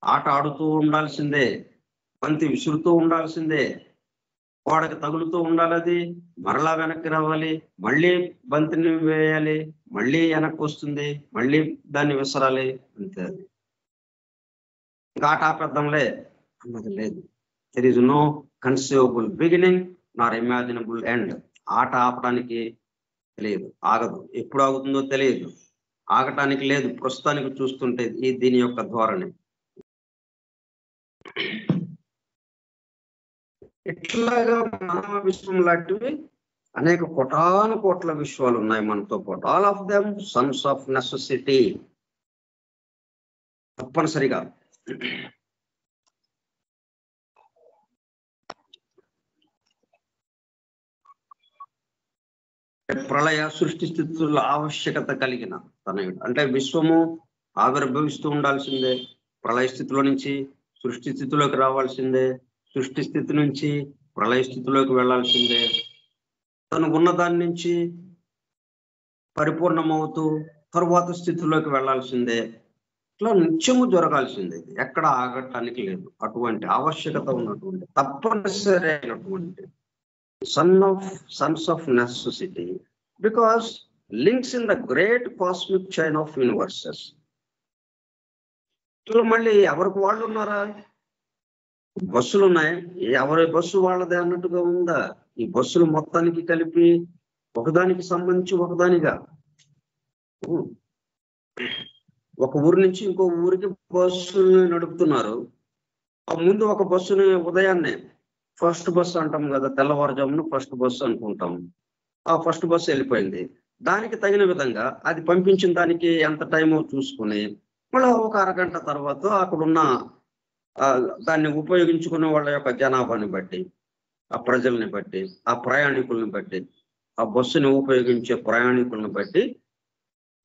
ఆట ఆడుతూ ఉండాల్సిందే, బంతి విసురుతూ ఉండాల్సిందే, గోడకి తగులుతూ ఉండాలి, అది మరలా వెనక్కి రావాలి, మళ్ళీ బంతిని వేయాలి, మళ్ళీ వెనక్కి వస్తుంది, మళ్ళీ దాన్ని విసరాలి, అంతే. అది ఇంకా ఆట ఆపేద్దాంలే అన్నది లేదు. There is no conceivable beginning nor imaginable end. ఆట ఆపడానికి తెలియదు, ఆగదు, ఎప్పుడు ఆగుతుందో తెలియదు, ఆగటానికి లేదు. ప్రస్తుతానికి చూస్తుంటే దీని యొక్క ధోరణి ఇట్లాగా మానవ విశ్వం లాంటివి అనేక కోటాను కోట్ల విశ్వాలు ఉన్నాయి మనతో పాటు. All of them Sons of necessity, తప్పనిసరిగా. ప్రళయ సృష్టి స్థితుల ఆవశ్యకత కలిగిన తనయుడు. అంటే విశ్వము ఆవిర్భవిస్తూ ఉండాల్సిందే, ప్రళయ స్థితిలో నుంచి సృష్టి స్థితిలోకి రావాల్సిందే, సృష్టి స్థితి నుంచి ప్రళయ స్థితిలోకి వెళ్లాల్సిందే. తను ఉన్నదాని నుంచి పరిపూర్ణమవుతూ తరువాత స్థితిలోకి వెళ్లాల్సిందే. ఇట్లా నిత్యము జరగాల్సిందే. ఎక్కడ ఆగటానికి లేదు. అటువంటి ఆవశ్యకత ఉన్నటువంటి తప్పనిసరి అయినటువంటి Sons of necessity, because links in the great cosmic chain of universes. మళ్ళీ ఎవరికి వాళ్ళు ఉన్నారా? బస్సులు ఉన్నాయి, ఎవరి బస్సు వాళ్ళదే అన్నట్టుగా ఉందా? ఈ బస్సులు మొత్తానికి కలిపి ఒకదానికి సంబంధించి ఒకదానిగా ఒక ఊరి నుంచి ఇంకో ఊరికి బస్సు నడుపుతున్నారు. ఆ ముందు ఒక బస్సుని ఉదయాన్నే ఫస్ట్ బస్సు అంటాం కదా, తెల్లవారుజామున ఫస్ట్ బస్సు అనుకుంటాం. ఆ ఫస్ట్ బస్సు వెళ్ళిపోయింది. దానికి తగిన విధంగా అది పంపించిన దానికి ఎంత టైమో చూసుకుని మళ్ళీ ఒక అరగంట తర్వాత అక్కడున్న దాన్ని ఉపయోగించుకునే వాళ్ళ యొక్క జనాభాని బట్టి, ఆ ప్రజల్ని బట్టి, ఆ ప్రయాణికుల్ని బట్టి, ఆ బస్సుని ఉపయోగించే ప్రయాణికుల్ని బట్టి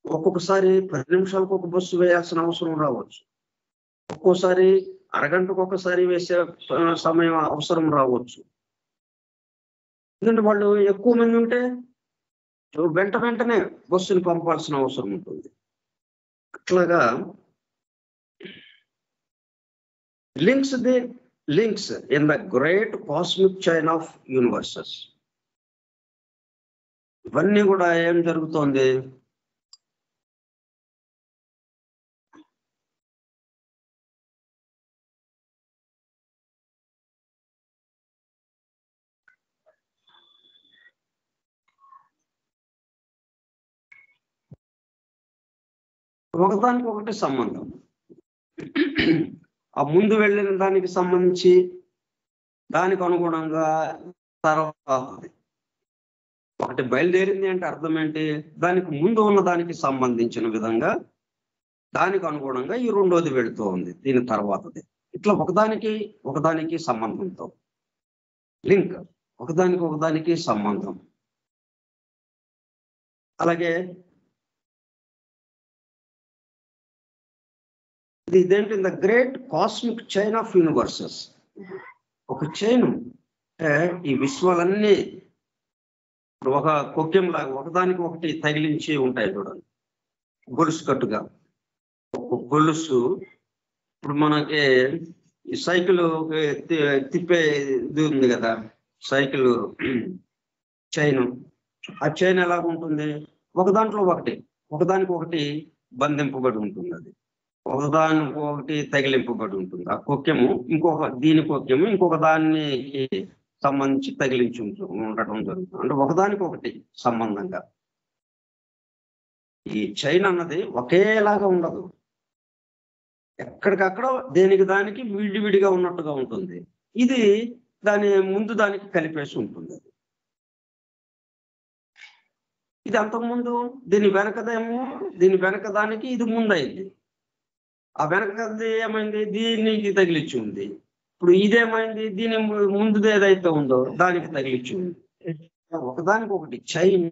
ఒక్కొక్కసారి 10 నిమిషాలకు ఒక బస్సు వేయాల్సిన అవసరం రావచ్చు. ఒక్కోసారి అరగంటకు ఒకసారి వేసే సమయం అవసరం రావచ్చు. ఎందుకంటే వాళ్ళు ఎక్కువ మంది ఉంటే వెంటనే బస్సుని పంపాల్సిన అవసరం ఉంటుంది. అట్లాగా links in the great cosmic chain of universes. ఇవన్నీ కూడా ఏం జరుగుతోంది? ఒకదానికి ఒకటి సంబంధం. ఆ ముందు వెళ్ళిన దానికి సంబంధించి దానికి అనుగుణంగా తర్వాత ఒకటి బయలుదేరింది అంటే అర్థం ఏంటి? దానికి ముందు ఉన్న దానికి సంబంధించిన విధంగా దానికి అనుగుణంగా ఈ రెండోది వెళుతూ ఉంది, దీని తర్వాతది. ఇట్లా ఒకదానికి సంబంధంతో లింక్, ఒకదానికి సంబంధం. అలాగే ఇదేంటి? The great cosmic chain of universes. ఒక చైన్ అంటే ఈ విశ్వాలన్నీ ఒక కొక్కెం లాగా ఒకదానికి ఒకటి తగిలించి ఉంటాయి చూడండి, గొలుసు కట్టుగా. ఒక గొలుసు ఇప్పుడు మనకి ఈ సైకిల్ తిప్పే ఇది ఉంది కదా, సైకిల్ చైన్. ఆ చైన్ ఎలాగ ఉంటుంది? ఒకదానికి ఒకటి బంధింపబడి ఉంటుంది. అది ఒకదానికి ఒకటి తగిలింపబడి ఉంటుంది. ఆ కొక్కెము దీని కొక్కెము ఇంకొక దానికి సంబంధించి తగిలించి ఉండటం జరుగుతుంది. అంటే ఒకదానికి ఒకటి సంబంధంగా. ఈ చైన్ అన్నది ఒకేలాగా ఉండదు, ఎక్కడికక్కడ దేనికి దానికి విడివిడిగా ఉన్నట్టుగా ఉంటుంది. ఇది దానికి కలిపేసి ఉంటుంది. ఇది అంతకుముందు దీని వెనక దానికి ఇది ముందైంది. ఆ వెనకది ఏమైంది? దీనికి తగిలిచ్చి ఉంది. ఇప్పుడు ఇదేమైంది? దీని ముందుది ఏదైతే ఉందో దానికి తగిలిచ్చి ఉంది. ఒకదానికి ఒకటి చైన్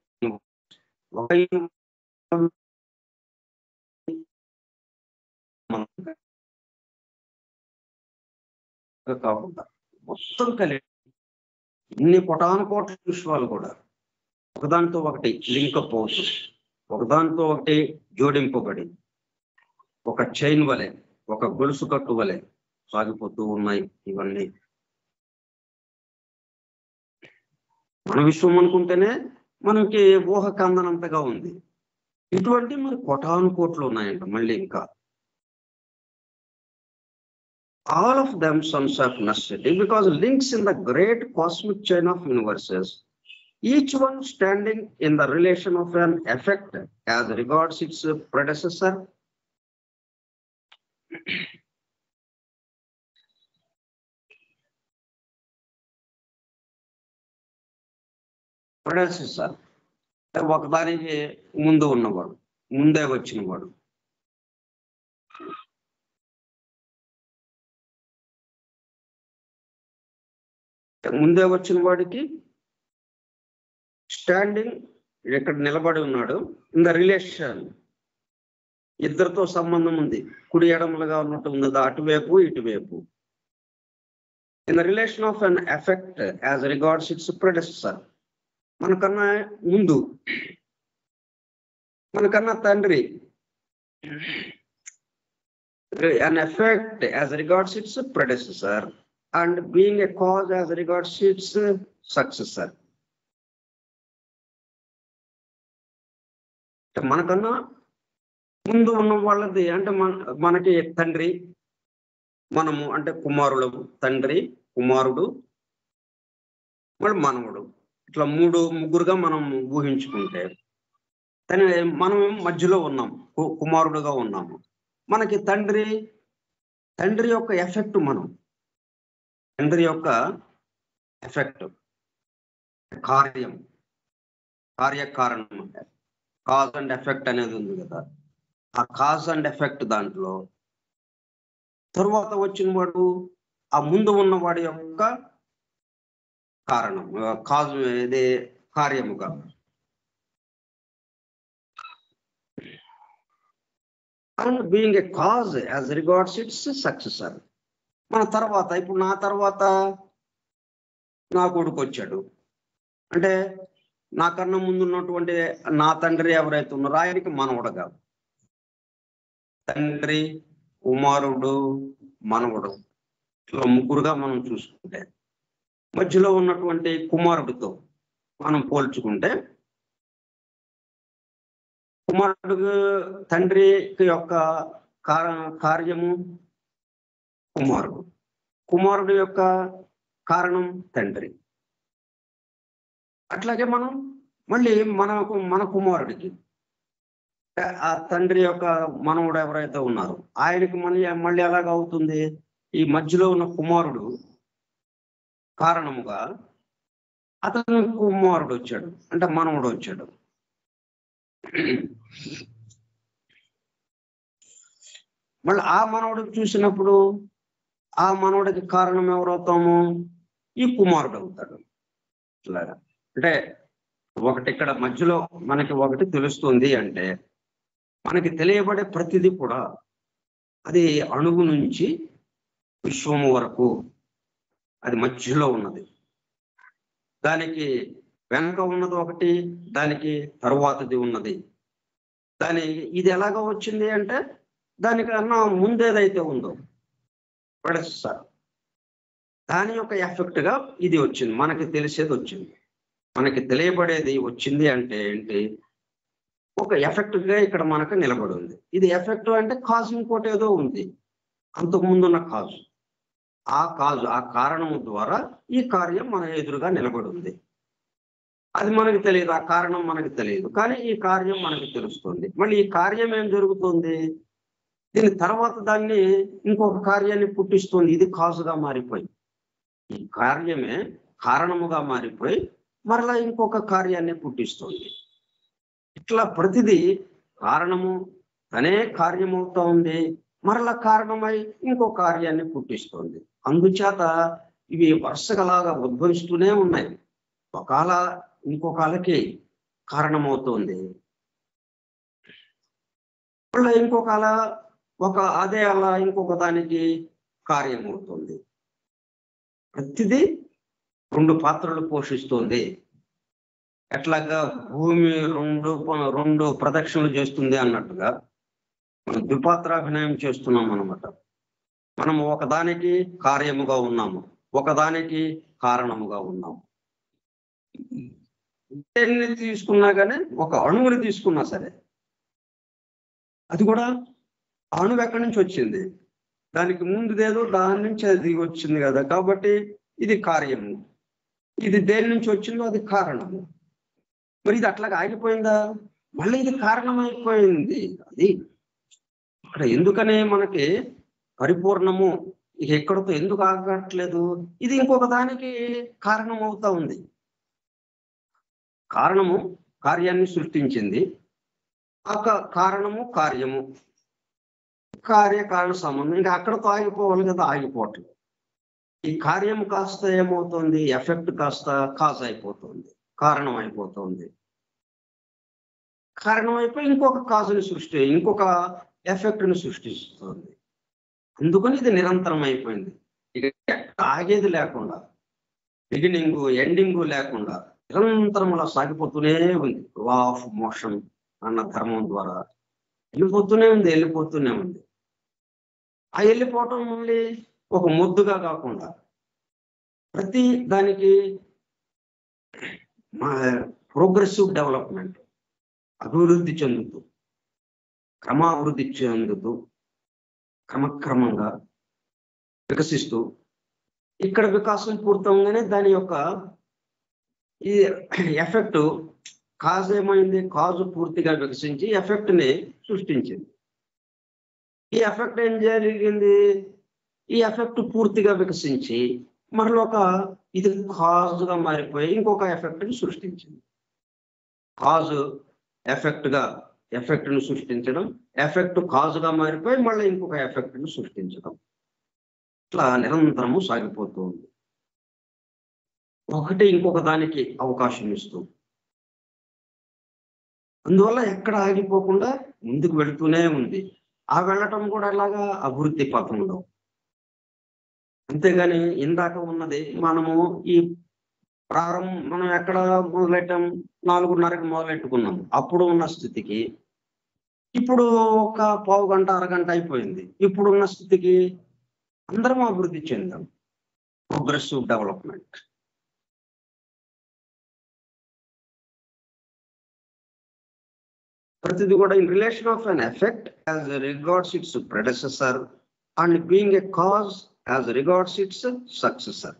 కాకుండా మొత్తం కలిపి ఇన్ని కోటానుకోట్ల విశ్వాలు కూడా ఒకదానితో ఒకటి లింకప్ అవుతూ, ఒకదానితో ఒకటి జోడింపబడి ఒక చైన్ వలె, ఒక గొలుసు కట్టు వలె సాగిపోతూ ఉన్నాయి. ఇవన్నీ మన విశ్వం అనుకుంటేనే మనకి ఊహ కందనంతగా ఉంది. ఇటువంటి మరి కోటానుకోట్లు ఉన్నాయంట మళ్ళీ ఇంకా. All of them sons of necessity, because links in the great cosmic chain of universes, each one standing in the relation of an effect as regards its predecessor. ఒకదానికి ముందు ఉన్నవాడు, ముందే వచ్చినవాడు. ముందే వచ్చిన వాడికి స్టాండింగ్ ఇక్కడ నిలబడి ఉన్నాడు. ఇన్ ద రిలేషన్, ఇద్దరితో సంబంధం ఉంది, కుడి ఎడమలుగా ఉన్నట్టు ఉంది, అటువైపు ఇటువైపు. In the relation of an effect as regards its predecessor, మనకన్నా ముందు, మనకన్నా తండ్రి, an effect as regards its predecessor and being a cause as regards its successor. మనకన్నా ముందు ఉన్న వాళ్ళది అంటే మనకి తండ్రి, మనము అంటే కుమారుడు, తండ్రి, కుమారుడు, మళ్ళీ మనవుడు, ఇట్లా ముగ్గురుగా మనం ఊహించుకుంటే మనం మధ్యలో ఉన్నాం, కుమారుడుగా ఉన్నాము. మనకి తండ్రి యొక్క ఎఫెక్ట్, తండ్రి యొక్క ఎఫెక్ట్, కార్యకారణం అంటే కాజ్ అండ్ ఎఫెక్ట్ అనేది ఉంది కదా. ఆ కాజ్ అండ్ ఎఫెక్ట్ దాంట్లో తరువాత వచ్చిన వాడు ఆ ముందు ఉన్నవాడి యొక్క కారణం, కాజు ఇది కార్యముగా. And being a cause as regards its successor. మన తర్వాత, ఇప్పుడు నా తర్వాత నా కొడుకు వచ్చాడు అంటే నాకన్నా ముందు ఉన్నటువంటి నా తండ్రి ఎవరైతే ఉన్నారో ఆయనకి మనవడుగా, తండ్రి, కుమారుడు, మనవడు, ఇట్లా ముగ్గురుగా మనం చూసుకుంటే మధ్యలో ఉన్నటువంటి కుమారుడితో మనం పోల్చుకుంటే కుమారుడు తండ్రి యొక్క కార్యము కుమారుడు యొక్క కారణం తండ్రి. అట్లాగే మనం మళ్ళీ మన కుమారుడికి ఆ తండ్రి యొక్క మనవుడు ఎవరైతే ఉన్నారో ఆయనకి మళ్ళీ ఎలాగ అవుతుంది, ఈ మధ్యలో ఉన్న కుమారుడు కారణముగా అతను కుమారుడు వచ్చాడు అంటే మనవుడు వచ్చాడు. మళ్ళీ ఆ మనవుడికి చూసినప్పుడు ఆ మనవుడికి కారణం ఎవరవుతాము, ఈ కుమారుడు అవుతాడు. ఇట్లాగా అంటే ఒకటి ఇక్కడ మధ్యలో మనకి ఒకటి తెలుస్తుంది అంటే మనకి తెలియబడే ప్రతిదీ కూడా అది అణువు నుంచి విశ్వము వరకు అది మధ్యలో ఉన్నది. దానికి వెనక ఉన్నది ఒకటి, దానికి తరువాతది ఉన్నది. ఇది ఎలాగ వచ్చింది అంటే దానికన్నా ముందేదైతే ఉందో ప్రెడెసెసర్, దాని యొక్క ఎఫెక్ట్ గా ఇది వచ్చింది. మనకి తెలిసేది వచ్చింది, మనకి తెలియబడేది వచ్చింది అంటే ఏంటి, ఒక ఎఫెక్ట్ గా ఇక్కడ మనకు నిలబడి ఉంది. ఇది ఎఫెక్ట్ అంటే కాజ్ ఇంకోటి ఏదో ఉంది, అంతకుముందున్న కాజు. ఆ కారణం ద్వారా ఈ కార్యం మన ఎదురుగా నిలబడి ఉంది. అది మనకు తెలియదు, ఆ కారణం మనకు తెలియదు, కానీ ఈ కార్యం మనకు తెలుస్తుంది. మళ్ళీ ఈ కార్యం ఏం జరుగుతుంది, దీని తర్వాత దాన్ని ఇంకొక కార్యాన్ని పుట్టిస్తుంది. ఇది కాజుగా మారిపోయి ఈ కార్యమే కారణముగా మారిపోయి మరలా ఇంకొక కార్యాన్ని పుట్టిస్తుంది. ఇట్లా ప్రతిదీ కారణము తనే కార్యమవుతా ఉంది, మరలా కారణమై ఇంకో కార్యాన్ని పుట్టిస్తుంది. అందుచేత ఇవి వరుసగలాగా ఉద్భవిస్తూనే ఉన్నాయి. ఒకవేళ ఇంకొకళ్ళకి కారణమవుతుంది, మళ్ళీ ఇంకొకళ్ళ అదే అలా ఇంకొక దానికి కార్యమవుతుంది. ప్రతిదీ రెండు పాత్రలు పోషిస్తుంది. ఎట్లాగా భూమి రెండు ప్రదక్షిణలు చేస్తుంది అన్నట్టుగా మనం ద్విపాత్రాభినయం చేస్తున్నాం అన్నమాట. మనము ఒకదానికి కార్యముగా ఉన్నాము, ఒకదానికి కారణముగా ఉన్నాము. దేన్ని తీసుకున్నా కానీ, ఒక అణువుని తీసుకున్నా సరే అది కూడా అణువు ఎక్కడి నుంచి వచ్చింది, దానికి ముందుదేదో దాని నుంచి అది దిగి వచ్చింది కదా. కాబట్టి ఇది కార్యము, ఇది దేని నుంచి వచ్చిందో అది కారణము. మరి ఇది అట్లాగా ఆగిపోయిందా, మళ్ళీ ఇది కారణమైపోయింది. అది ఇక్కడ ఎందుకనే మనకి పరిపూర్ణము ఇక ఎక్కడితో ఎందుకు ఆగట్లేదు, ఇది ఇంకొక దానికి కారణం అవుతా ఉంది. కారణము కార్యాన్ని సృష్టించింది, కారణము కార్యము, కార్యకారణ సంబంధం ఇంకా అక్కడతో ఆగిపోవాలి కదా, ఆగిపోవట్లేదు. ఈ కార్యం కాస్త ఏమవుతుంది, ఎఫెక్ట్ కాస్త కాజ్ అయిపోతుంది, కారణం అయిపోతుంది. కారణం అయిపోయి ఇంకొక కాజుని ఇంకొక ఎఫెక్ట్ని సృష్టిస్తుంది. అందుకని ఇది నిరంతరం అయిపోయింది. ఇక ఆగేది లేకుండా, బిగినింగ్ ఎండింగ్ లేకుండా నిరంతరం అలా సాగిపోతూనే ఉంది. లా ఆఫ్ మోషన్ అన్న ధర్మం ద్వారా వెళ్ళిపోతూనే ఉంది. ఆ వెళ్ళిపోవటం మళ్ళీ ఒక ముద్దుగా కాకుండా ప్రతి దానికి ప్రోగ్రెసివ్ డెవలప్మెంట్, అభివృద్ధి చెందుతూ, క్రమాభివృద్ధి చెందుతూ, క్రమక్రమంగా వికసిస్తూ, ఇక్కడ వికాసం పూర్తవగానే దాని యొక్క ఈ ఎఫెక్ట్ కాజ్ ఏమైంది, కాజు పూర్తిగా వికసించి ఎఫెక్ట్ ని సృష్టించింది. ఈ ఎఫెక్ట్ ఏం జరిగింది, ఈ ఎఫెక్ట్ పూర్తిగా వికసించి మరొక ఇది కాజుగా మారిపోయి ఇంకొక ఎఫెక్ట్ ని సృష్టించింది. కాజు ఎఫెక్ట్ ని సృష్టించడం, ఎఫెక్ట్ కాజుగా మారిపోయి మళ్ళీ ఇంకొక ఎఫెక్ట్ ని సృష్టించడం, ఇట్లా నిరంతరము సాగిపోతూ ఉంది. ఒకటి ఇంకొక దానికి అవకాశం ఇస్తూ, అందువల్ల ఎక్కడ ఆగిపోకుండా ముందుకు వెళుతూనే ఉంది. ఆ వెళ్ళటం కూడా ఎలాగా, అభివృద్ధి పథంలో. అంతేగాని ఇందాక ఉన్నది మనము ఈ మనం ఎక్కడ మొదలెట్టాం, 4:30కి మొదలెట్టుకున్నాం. అప్పుడు ఉన్న స్థితికి ఇప్పుడు ఒక పావు గంట అరగంట అయిపోయింది. ఇప్పుడున్న స్థితికి అందరం అభివృద్ధి చెందాం. Progressive development. ప్రతిది కూడా in relation of an effect as regards its predecessor and being a cause as regards its successor.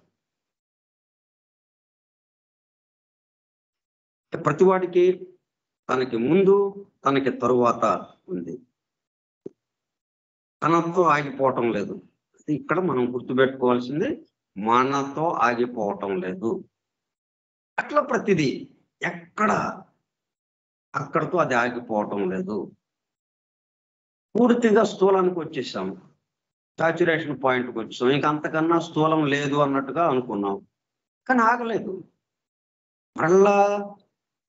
ప్రతి వాడికి తనకి ముందు తనకి తరువాత ఉంది. తనతో ఆగిపోవటం లేదు. ఇక్కడ మనం గుర్తుపెట్టుకోవాల్సింది, మనతో ఆగిపోవటం లేదు. అట్లా ప్రతిదీ ఎక్కడ అక్కడతో అది ఆగిపోవటం లేదు. పూర్తిగా స్థూలానికి వచ్చేసాం, సాచురేషన్ పాయింట్కి వచ్చాం. ఇంకా అంతకన్నా స్థూలం లేదు అన్నట్టుగా అనుకున్నాం, కానీ ఆగలేదు. మరలా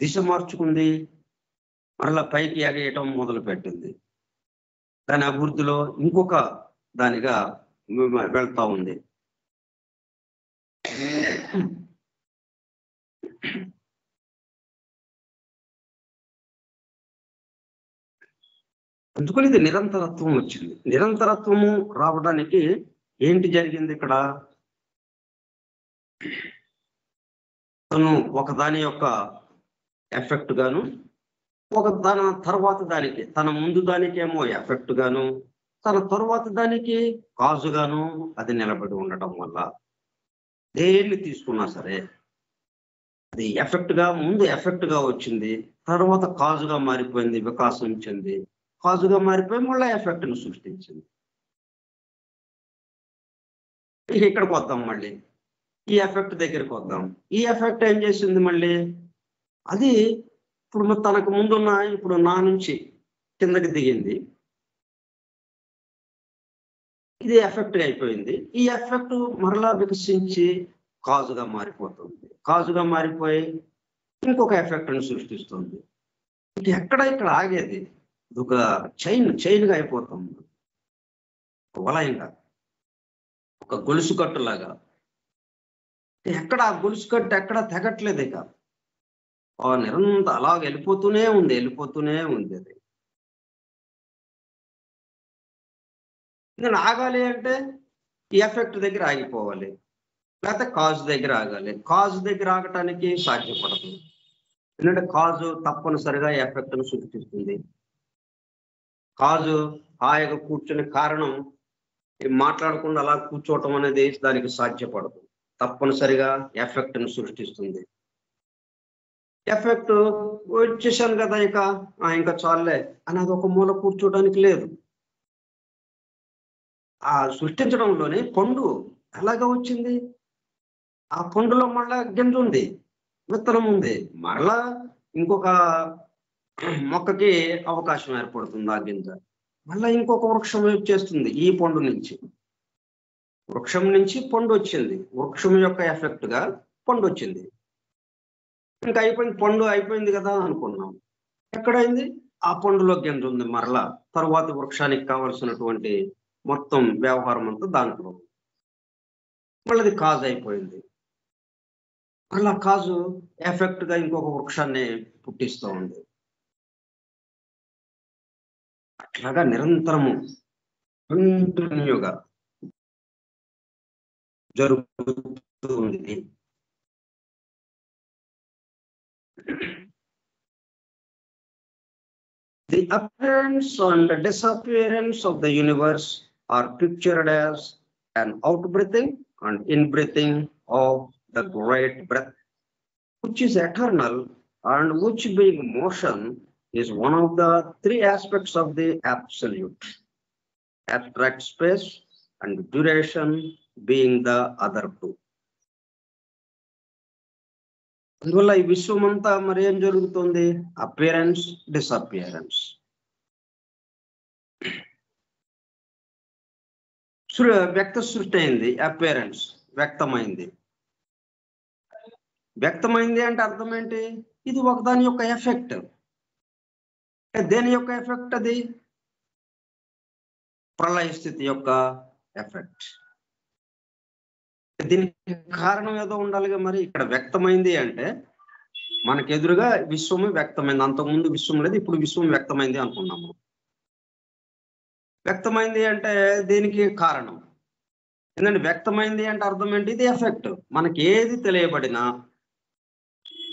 దిశ మార్చుకుంది, మరలా పైకి ఎగేయటం మొదలు పెట్టింది. దాని అభివృద్ధిలో ఇంకొక దానిగా వెళ్తా ఉంది. అందుకని ఇది నిరంతరత్వం వచ్చింది. నిరంతరత్వము రావడానికి ఏంటి జరిగింది ఇక్కడ, తను ఒకదాని యొక్క ఎఫెక్ట్ గాను, ఒక తన తర్వాత దానికి, తన ముందు దానికేమో ఎఫెక్ట్ గాను, తన తర్వాత దానికి కాజుగాను అది నిలబడి ఉండటం వల్ల దేన్ని తీసుకున్నా సరే అది ముందు ఎఫెక్ట్ గా వచ్చింది, తర్వాత కాజుగా మారిపోయింది, వికాసం చెంది కాజుగా మారిపోయి మళ్ళీ ఎఫెక్ట్ ను సృష్టించింది. ఇక్కడికి వద్దాం, మళ్ళీ ఈ ఎఫెక్ట్ దగ్గరికి వద్దాం. ఈ ఎఫెక్ట్ ఏం చేసింది, మళ్ళీ అది ఇప్పుడు తనకు ముందున్న, ఇప్పుడు నా నుంచి కిందకి దిగింది, ఇది ఎఫెక్ట్ అయిపోయింది. ఈ ఎఫెక్ట్ మరలా వికసించి కాజుగా మారిపోతుంది. కాజుగా మారిపోయి ఇంకొక ఎఫెక్ట్ ని సృష్టిస్తుంది. ఇది ఇక్కడ ఆగేది, ఇది ఒక చైన్గా అయిపోతుంది, వలయంగా, ఒక గొలుసు కట్టులాగా. ఎక్కడ ఆ గొలుసు కట్టు ఎక్కడ తెగట్లేదు. ఇక నిరంతరం అలా వెళ్ళిపోతూనే ఉంది అది. నేను ఆగాలి అంటే ఈ ఎఫెక్ట్ దగ్గర ఆగిపోవాలి, లేకపోతే కాజు దగ్గర ఆగాలి. కాజు దగ్గర ఆగటానికి సాధ్యపడదు, ఎందుకంటే కాజు తప్పనిసరిగా ఎఫెక్ట్ ను సృష్టిస్తుంది. కాజు హాయిగా కూర్చునే కారణం మాట్లాడకుండా అలా కూర్చోవటం అనేది దానికి సాధ్యపడదు, తప్పనిసరిగా ఎఫెక్ట్ ను సృష్టిస్తుంది. ఎఫెక్ట్ వచ్చేసాను కదా, ఇంకా చాలే అనేది ఒక మూల కూర్చోడానికి లేదు. ఆ సృష్టించడంలోనే పండు ఎలాగా వచ్చింది, ఆ పండులో మళ్ళా గింజ ఉంది, విత్తనం ఉంది, మరలా ఇంకొక మొక్కకి అవకాశం ఏర్పడుతుంది. ఆ గింజ మళ్ళీ ఇంకొక వృక్షం వచ్చేస్తుంది. ఈ పండు నుంచి, వృక్షం నుంచి పండు వచ్చింది, వృక్షం యొక్క ఎఫెక్ట్ గా పండు వచ్చింది. ఇంకా అయిపోయింది, పండు అయిపోయింది కదా అనుకున్నాం. ఎక్కడైంది, ఆ పండులో గింజ ఉంది. మరలా తరువాత వృక్షానికి కావలసినటువంటి మొత్తం వ్యవహారం అంతా దాంట్లో, మళ్ళీ అది కాజ్ అయిపోయింది. అలా కాజు ఎఫెక్ట్ గా ఇంకొక వృక్షాన్ని పుట్టిస్తూ ఉంది. అట్లాగా నిరంతరము కంటిన్యూగా జరుగుతూ ఉంది. The appearance and disappearance of the universe are pictured as an outbreathing and inbreathing of the great breath, which is eternal and which, being motion, is one of the three aspects of the absolute, abstract space and duration being the other two. అందువల్ల ఈ విశ్వం అంతా మరి ఏం జరుగుతుంది? Appearance, disappearance. వ్యక్త సృష్టి అయింది, అపియరెన్స్ వ్యక్తమైంది. వ్యక్తమైంది అంటే అర్థం ఏంటి? ఇది ఒకదాని యొక్క ఎఫెక్ట్. దేని యొక్క ఎఫెక్ట్? అది ప్రళయ స్థితి యొక్క ఎఫెక్ట్. దీనికి కారణం ఏదో ఉండాలిగా. మరి ఇక్కడ వ్యక్తమైంది అంటే మనకు ఎదురుగా విశ్వము వ్యక్తమైంది. అంతకుముందు విశ్వం లేదు, ఇప్పుడు విశ్వం వ్యక్తమైంది అనుకున్నాము. వ్యక్తమైంది అంటే దీనికి కారణం ఎందుకంటే వ్యక్తమైంది అంటే అర్థం ఏంటి? ఇది ఎఫెక్ట్. మనకి ఏది తెలియబడినా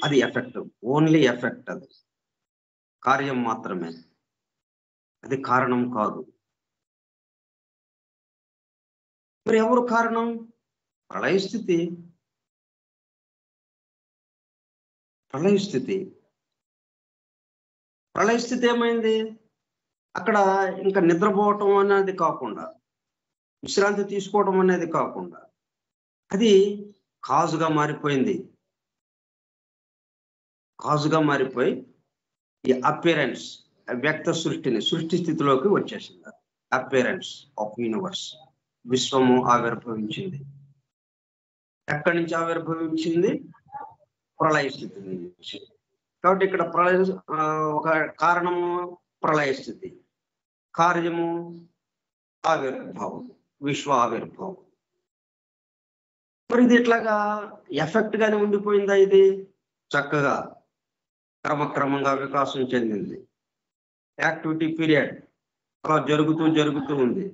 అది ఎఫెక్ట్, ఓన్లీ ఎఫెక్ట్. అది కార్యం మాత్రమే, అది కారణం కాదు. మరి ఎవరు కారణం? ప్రళయ స్థితి. ప్రళయ స్థితి ప్రళయ స్థితి ఏమైంది? అక్కడ ఇంకా నిద్రపోవటం అనేది కాకుండా, విశ్రాంతి తీసుకోవడం అనేది కాకుండా, అది కాజుగా మారిపోయింది. కాజుగా మారిపోయి ఈ అపియరెన్స్, వ్యక్త సృష్టిని, సృష్టి స్థితిలోకి వచ్చేసింది. అపియరెన్స్ ఆఫ్ యూనివర్స్, విశ్వము ఆవిర్భవించింది. ఎక్కడి నుంచి ఆవిర్భవించింది? ప్రళయ స్థితి నుంచి. కాబట్టి ఇక్కడ ప్రళయ ఒక కారణము ప్రళయ స్థితి, కార్యము ఆవిర్భావం, విశ్వ ఆవిర్భావం. మరి ఇది ఇట్లాగా ఎఫెక్ట్ గానే ఉండిపోయిందా? ఇది చక్కగా క్రమక్రమంగా వికాసం చెందింది. యాక్టివిటీ పీరియడ్ అలా జరుగుతూ ఉంది.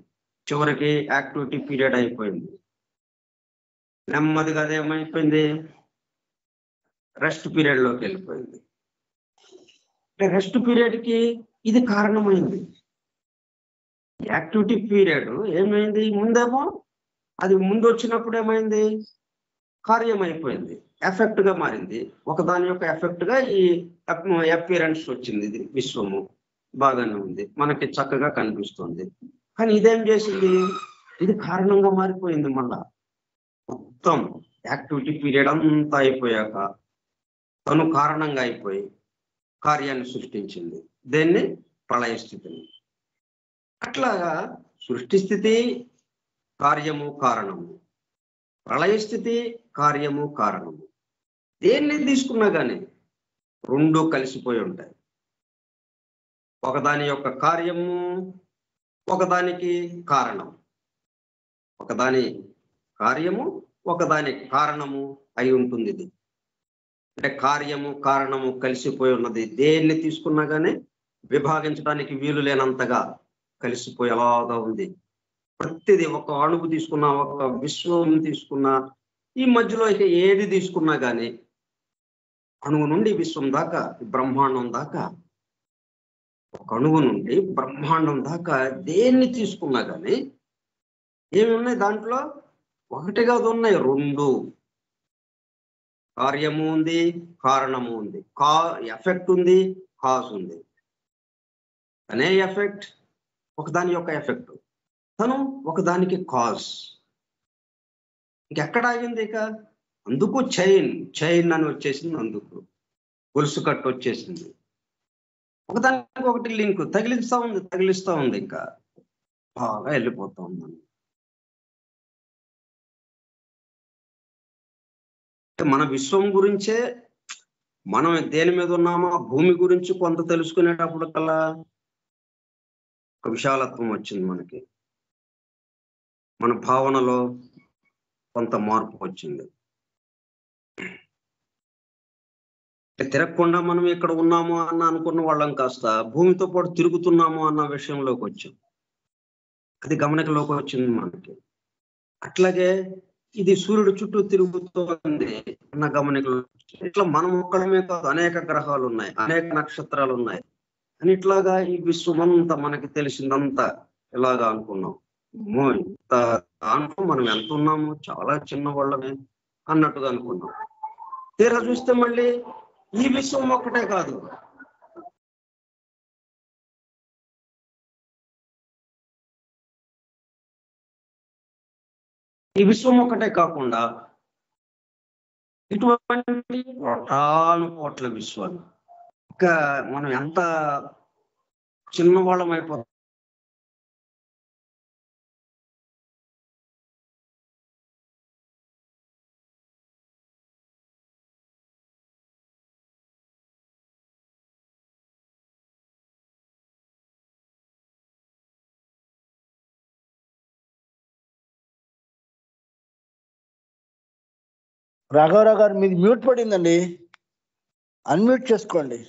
చివరికి యాక్టివిటీ పీరియడ్ అయిపోయింది. నెమ్మదిగా అదేమైపోయింది? రెస్ట్ పీరియడ్ లోకి వెళ్ళిపోయింది. అంటే రెస్ట్ పీరియడ్ కి ఇది కారణమైంది. యాక్టివిటీ పీరియడ్ ఏమైంది? ముందేమో అది ముందు వచ్చినప్పుడు ఏమైంది? కార్యం అయిపోయింది, ఎఫెక్ట్ గా మారింది. ఒకదాని యొక్క ఎఫెక్ట్ గా ఈ అపియరెన్స్ వచ్చింది. ఇది విశ్వము బాగానే ఉంది, మనకి చక్కగా కనిపిస్తుంది. కానీ ఇదేం చేసింది? ఇది కారణంగా మారిపోయింది. మళ్ళా మొత్తం యాక్టివిటీ పీరియడ్ అంతా అయిపోయాక తను కారణంగా అయిపోయి కార్యాన్ని సృష్టించింది. దేన్ని? ప్రళయ స్థితిని. అట్లాగా సృష్టి స్థితి కార్యము కారణము, ప్రళయ స్థితి కార్యము కారణము. దేన్ని తీసుకున్నా కానీ రెండు కలిసిపోయి ఉంటాయి. ఒకదాని యొక్క కార్యము, ఒకదానికి కారణం. ఒకదాని కార్యము, ఒకదాని కారణము అయి ఉంటుంది. ఇది అంటే కార్యము కారణము కలిసిపోయి ఉన్నది. దేన్ని తీసుకున్నా కానీ విభాగించడానికి వీలు లేనంతగా కలిసిపోయేలాగా ఉంది. ప్రతిదీ, ఒక అణువు తీసుకున్నా, ఒక విశ్వం తీసుకున్నా, ఈ మధ్యలో ఇక ఏది తీసుకున్నా కానీ అణువు నుండి విశ్వం దాకా, బ్రహ్మాండం దాకా, ఒక అణువు నుండి బ్రహ్మాండం దాకా దేన్ని తీసుకున్నా కానీ ఏమి ఉన్నాయి దాంట్లో? ఒకటి కాదు, ఉన్నాయి రెండు. కార్యము ఉంది, కారణము ఉంది, ఎఫెక్ట్ ఉంది, కాజ్ ఉంది. అనే ఎఫెక్ట్, ఒకదాని యొక్క ఎఫెక్ట్, తను ఒకదానికి కాజ్. ఇంకెక్కడ ఆగింది? ఇక అందుకు చైన్ అని వచ్చేసింది. అందుకు గొలుసు కట్టు వచ్చేసింది. ఒకదానికి ఒకటి లింక్ తగిలిస్తా ఉంది. ఇంకా బాగా వెళ్ళిపోతా ఉందని. మన విశ్వం గురించే, మనం దేని మీద ఉన్నామో భూమి గురించి కొంత తెలుసుకునేటప్పుడు కల్లా ఒక విశాలత్వం వచ్చింది మనకి. మన భావనలో కొంత మార్పు వచ్చింది. తిరగకుండా మనం ఇక్కడ ఉన్నాము అన్న అనుకున్న వాళ్ళం కాస్త భూమితో పాటు తిరుగుతున్నాము అన్న విషయంలోకి వచ్చాం. అది గమనికలోకి వచ్చింది మనకి. అట్లాగే ఇది సూర్యుడు చుట్టూ తిరుగుతోంది అన్న గమనికలు. ఇట్లా మనం ఒక్కడమే కాదు, అనేక గ్రహాలు ఉన్నాయి, అనేక నక్షత్రాలు ఉన్నాయి అని ఇట్లాగా ఈ విశ్వమంతా మనకి తెలిసిందంతా ఇలాగా అనుకున్నాం. ఇంత దాంట్లో మనం ఎంత ఉన్నాము, చాలా చిన్న వాళ్ళమే అన్నట్టుగా అనుకున్నాం. తీరా చూస్తే మళ్ళీ ఈ విశ్వం ఒక్కటే కాదు, ఈ విశ్వం ఒక్కటే కాకుండా ఇటువంటి కోట్ల విశ్వాలు. ఇంకా మనం ఎంత చిన్నవాళ్ళం అయిపోతాం. రాఘవరావు గారు మీది మ్యూట్ పడిందండి, అన్మ్యూట్ చేసుకోండి.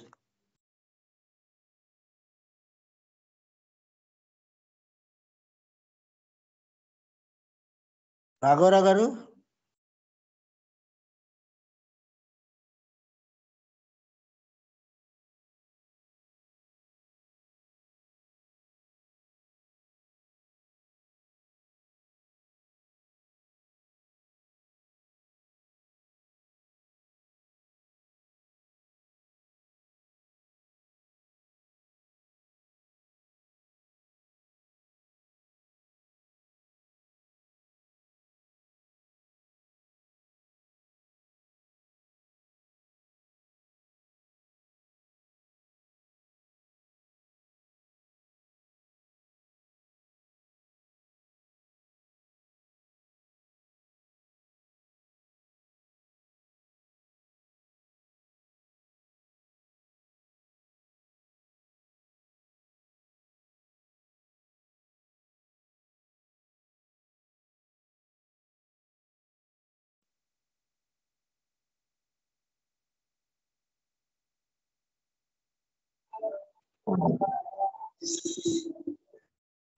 రాఘవరావు గారు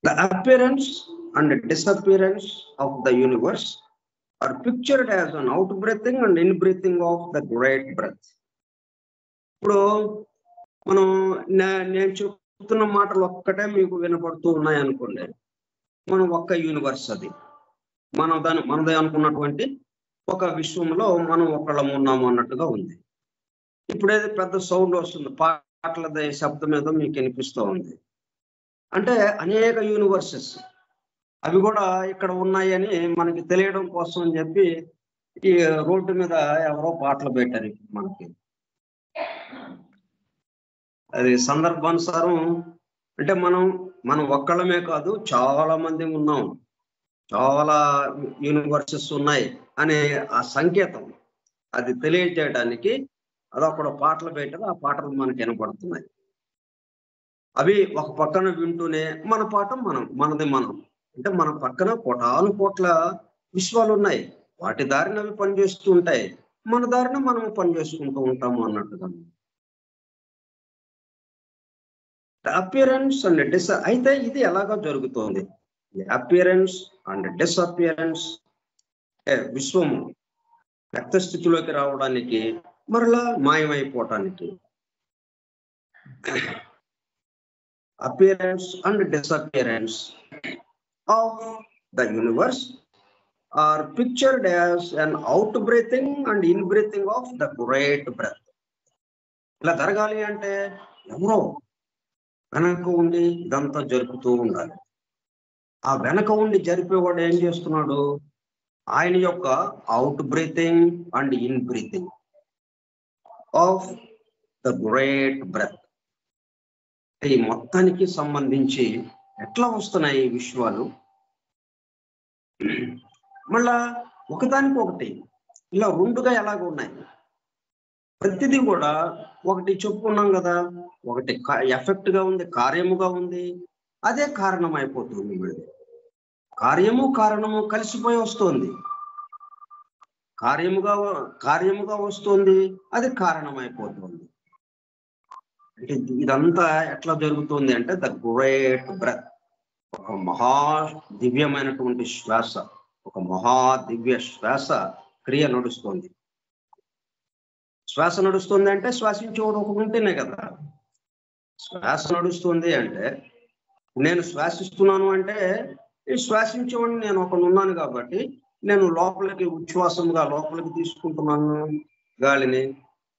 The appearance and disappearance of the universe are pictured as an outbreathing and inbreathing of the great breath. ఇప్పుడు మనం నేను చెప్తున్న మాటలు ఒక్కటే మీకు వినపడుతూ ఉన్నాయి అనుకోండి, మనం ఒక్క యూనివర్స్, అది మనదే అనుకున్నటువంటి ఒక విశ్వంలో మనం ఒకళ్ళము ఉన్నాము అన్నట్టుగా ఉంది. ఇప్పుడేది పెద్ద సౌండ్ వస్తుంది, పాటలది శబ్దం ఏదో మీకు వినిపిస్తూ ఉంది. అంటే అనేక యూనివర్సెస్ అవి కూడా ఇక్కడ ఉన్నాయని మనకి తెలియడం కోసం అని చెప్పి ఈ రోడ్డు మీద ఎవరో పాటలు పెట్టారు మనకి. అది సందర్భానుసారం. అంటే మనం ఒక్కళ్ళమే కాదు, చాలా మంది ఉన్నాం, చాలా యూనివర్సెస్ ఉన్నాయి అనే ఆ సంకేతం, అది తెలియజేయడానికి అదొక్కడ పాటలు పెట్టారు. ఆ పాటలు మనకి వినపడుతున్నాయి. అవి ఒక పక్కన వింటూనే మన పాట మనది మనం. అంటే మన పక్కన కోట్ల విశ్వాలు ఉన్నాయి, వాటి దారిన అవి పనిచేస్తూ ఉంటాయి, మన దారిన మనము పనిచేసుకుంటూ ఉంటాము అన్నట్టుగా. అపియరెన్స్ అండ్ అయితే ఇది ఎలాగా జరుగుతుంది? అపియరెన్స్ అండ్ డిసపియరెన్స్, విశ్వము వ్యక్త స్థితిలోకి రావడానికి, మరలా మాయమైపోవటానికి. Appearance and disappearance of the universe are pictured as an outbreathing and inbreathing of the great breath. ఇలా జరగాలి అంటే ఎవరో వెనక ఉండి ఇదంతా జరుపుతూ ఉండాలి. ఆ వెనక ఉండి జరిపేవాడు ఏం చేస్తున్నాడు? ఆయన యొక్క out breathing and in breathing of the great breath. ఈ మొత్తానికి సంబంధించి ఎట్లా వస్తున్నాయి ఈ విశ్వాలు, మళ్ళా ఒకదానికి ఒకటి ఇలా రెండుగా ఎలాగ ఉన్నాయి? ప్రతిదీ కూడా ఒకటి చెప్పుకున్నాం కదా, ఒకటి ఎఫెక్ట్ గా ఉంది, కార్యముగా ఉంది, అదే కారణం అయిపోతుంది. కార్యము కారణము కలిసిపోయి వస్తుంది. కార్యముగా వస్తుంది, అది కారణమైపోతుంది. అంటే ఇదంతా ఎట్లా జరుగుతుంది అంటే ద గ్రేట్ బ్రెత్, ఒక మహా దివ్యమైనటువంటి శ్వాస, ఒక మహా దివ్య శ్వాస క్రియ నడుస్తుంది. శ్వాస నడుస్తుంది అంటే శ్వాసించేవాడు ఒకడు ఉంటేనే కదా. శ్వాస నడుస్తుంది అంటే నేను శ్వాసిస్తున్నాను అంటే ఈ శ్వాసించేవాడిని నేను ఒకడు ఉన్నాను కాబట్టి నేను లోపలికి ఉచ్ఛ్వాసంగా లోపలికి తీసుకుంటున్నాను గాలిని,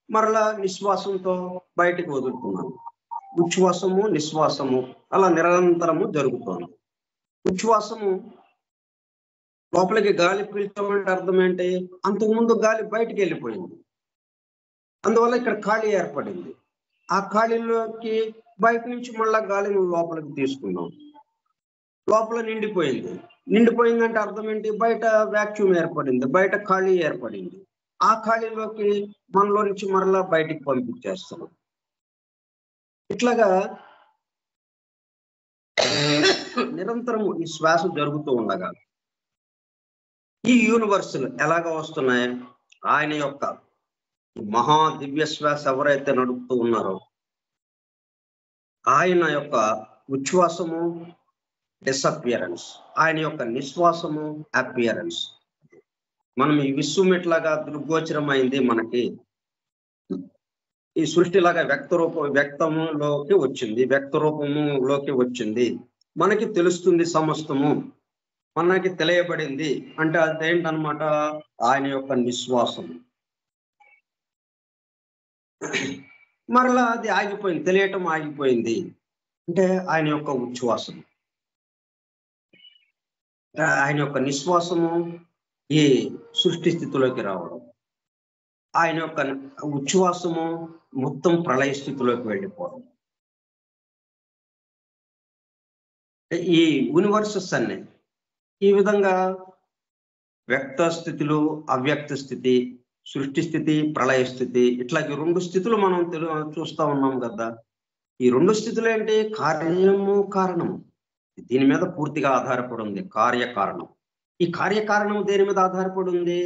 మరలా నిశ్వాసంతో బయటికి వదులుతున్నాను. ఉచ్ఛ్వాసము నిశ్వాసము అలా నిరంతరము జరుగుతుంది. ఉచ్ఛ్వాసము లోపలికి గాలి పీల్చమంటే అర్థం ఏంటి? అంతకుముందు గాలి బయటికి వెళ్ళిపోయింది, అందువల్ల ఇక్కడ ఖాళీ ఏర్పడింది. ఆ ఖాళీలోకి బయట నుంచి మళ్ళా గాలిని లోపలికి తీసుకున్నాం, లోపల నిండిపోయిందంటే అర్థం ఏంటి? బయట వ్యాక్యూమ్ ఏర్పడింది, బయట ఖాళీ ఏర్పడింది. ఆ ఖాళీలోకి మనలో నుంచి మరలా బయటికి పంపించేస్తున్నాం. ఇట్లాగా నిరంతరము ఈ శ్వాస జరుగుతూ ఉండగా ఈ యూనివర్సులు ఎలాగ వస్తున్నాయి? ఆయన యొక్క మహా దివ్య శ్వాస ఎవరైతే నడుపుతూ ఉన్నారో ఆయన యొక్క ఉచ్ఛ్వాసము డిసపియరెన్స్, ఆయన యొక్క నిశ్వాసము అపియరెన్స్. మనం ఈ విశ్వం ఎట్లాగా దృగ్గోచరమైంది, మనకి ఈ సృష్టిలాగా వ్యక్తములోకి వచ్చింది, వ్యక్త రూపములోకి వచ్చింది, మనకి తెలుస్తుంది, సమస్తము మనకి తెలియబడింది అంటే అదేంటనమాట? ఆయన యొక్క నిశ్వాసము. మరలా అది ఆగిపోయింది, తెలియటం ఆగిపోయింది అంటే ఆయన యొక్క ఉచ్ఛ్వాసము. ఆయన యొక్క నిశ్వాసము ఈ సృష్టి స్థితిలోకి రావడం, ఆయన యొక్క ఉచ్ఛ్వాసము మొత్తం ప్రళయ స్థితిలోకి వెళ్ళిపోవడం. ఈ యూనివర్సెస్ అన్ని ఈ విధంగా వ్యక్త స్థితులు, అవ్యక్త స్థితి, సృష్టి స్థితి, ప్రళయ స్థితి, ఇట్లాగే రెండు స్థితులు మనం చూస్తా ఉన్నాం కదా. ఈ రెండు స్థితులు ఏంటి? కార్యము కారణము. దీని మీద పూర్తిగా ఆధారపడి ఉంది కార్యకారణం. ఈ కార్యకారణం దేని మీద ఆధారపడి ఉంది?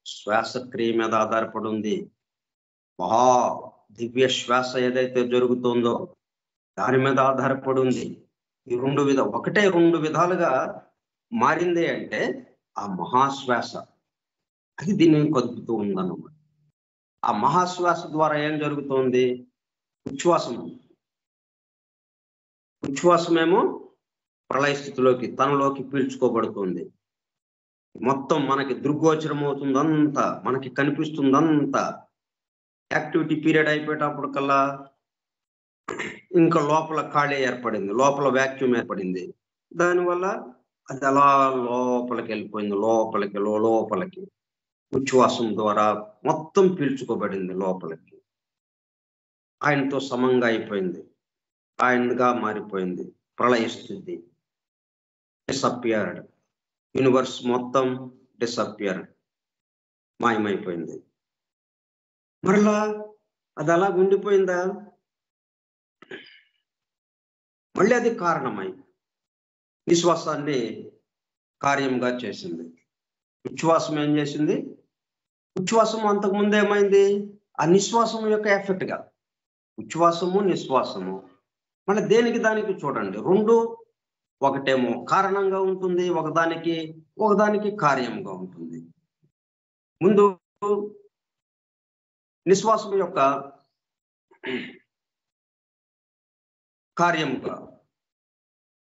శ్వాసక్రియ మీద ఆధారపడి ఉంది. మహా దివ్య శ్వాస ఏదైతే జరుగుతుందో దాని మీద ఆధారపడి ఉంది. ఈ ఒకటే రెండు విధాలుగా మారింది అంటే ఆ మహాశ్వాస అది దీన్ని కదుపుతూ ఉందన్నమాట. ఆ మహాశ్వాస ద్వారా ఏం జరుగుతుంది? ఉచ్ఛ్వాసమేమో ప్రళయ స్థితిలోకి తనలోకి పీల్చుకోబడుతుంది. మొత్తం మనకి దృగ్గోచరం అవుతుందంతా, మనకి కనిపిస్తుందంతా. యాక్టివిటీ పీరియడ్ అయిపోయేటప్పుడు కల్లా ఇంకా లోపల ఖాళీ ఏర్పడింది, లోపల వ్యాక్యూమ్ ఏర్పడింది. దానివల్ల అది అలా లోపలికి వెళ్ళిపోయింది, లోపలికి ఉచ్ఛ్వాసం ద్వారా మొత్తం పీల్చుకోబడింది లోపలికి. ఆయనతో సమంగా అయిపోయింది, ఆయనగా మారిపోయింది. ప్రళయ స్థితి డిసపియర్డ్, యూనివర్స్ మొత్తం డిసపియర్డ్, మాయమైపోయింది. మరలా అది అలా ఉండిపోయిందా? మళ్ళీ అది కారణమై విశ్వాసాన్ని కార్యంగా చేసింది. ఉచ్ఛ్వాసం ఏం చేసింది? ఉచ్ఛ్వాసం అంతకుముందు ఏమైంది? ఆ నిశ్వాసం యొక్క ఎఫెక్ట్ గా ఉచ్ఛ్వాసము నిశ్వాసము మళ్ళీ దేనికి దానికి చూడండి, రెండు ఒకటేమో కారణంగా ఉంటుంది, ఒకదానికి కార్యంగా ఉంటుంది. ముందు నిశ్వాసం యొక్క కార్యముగా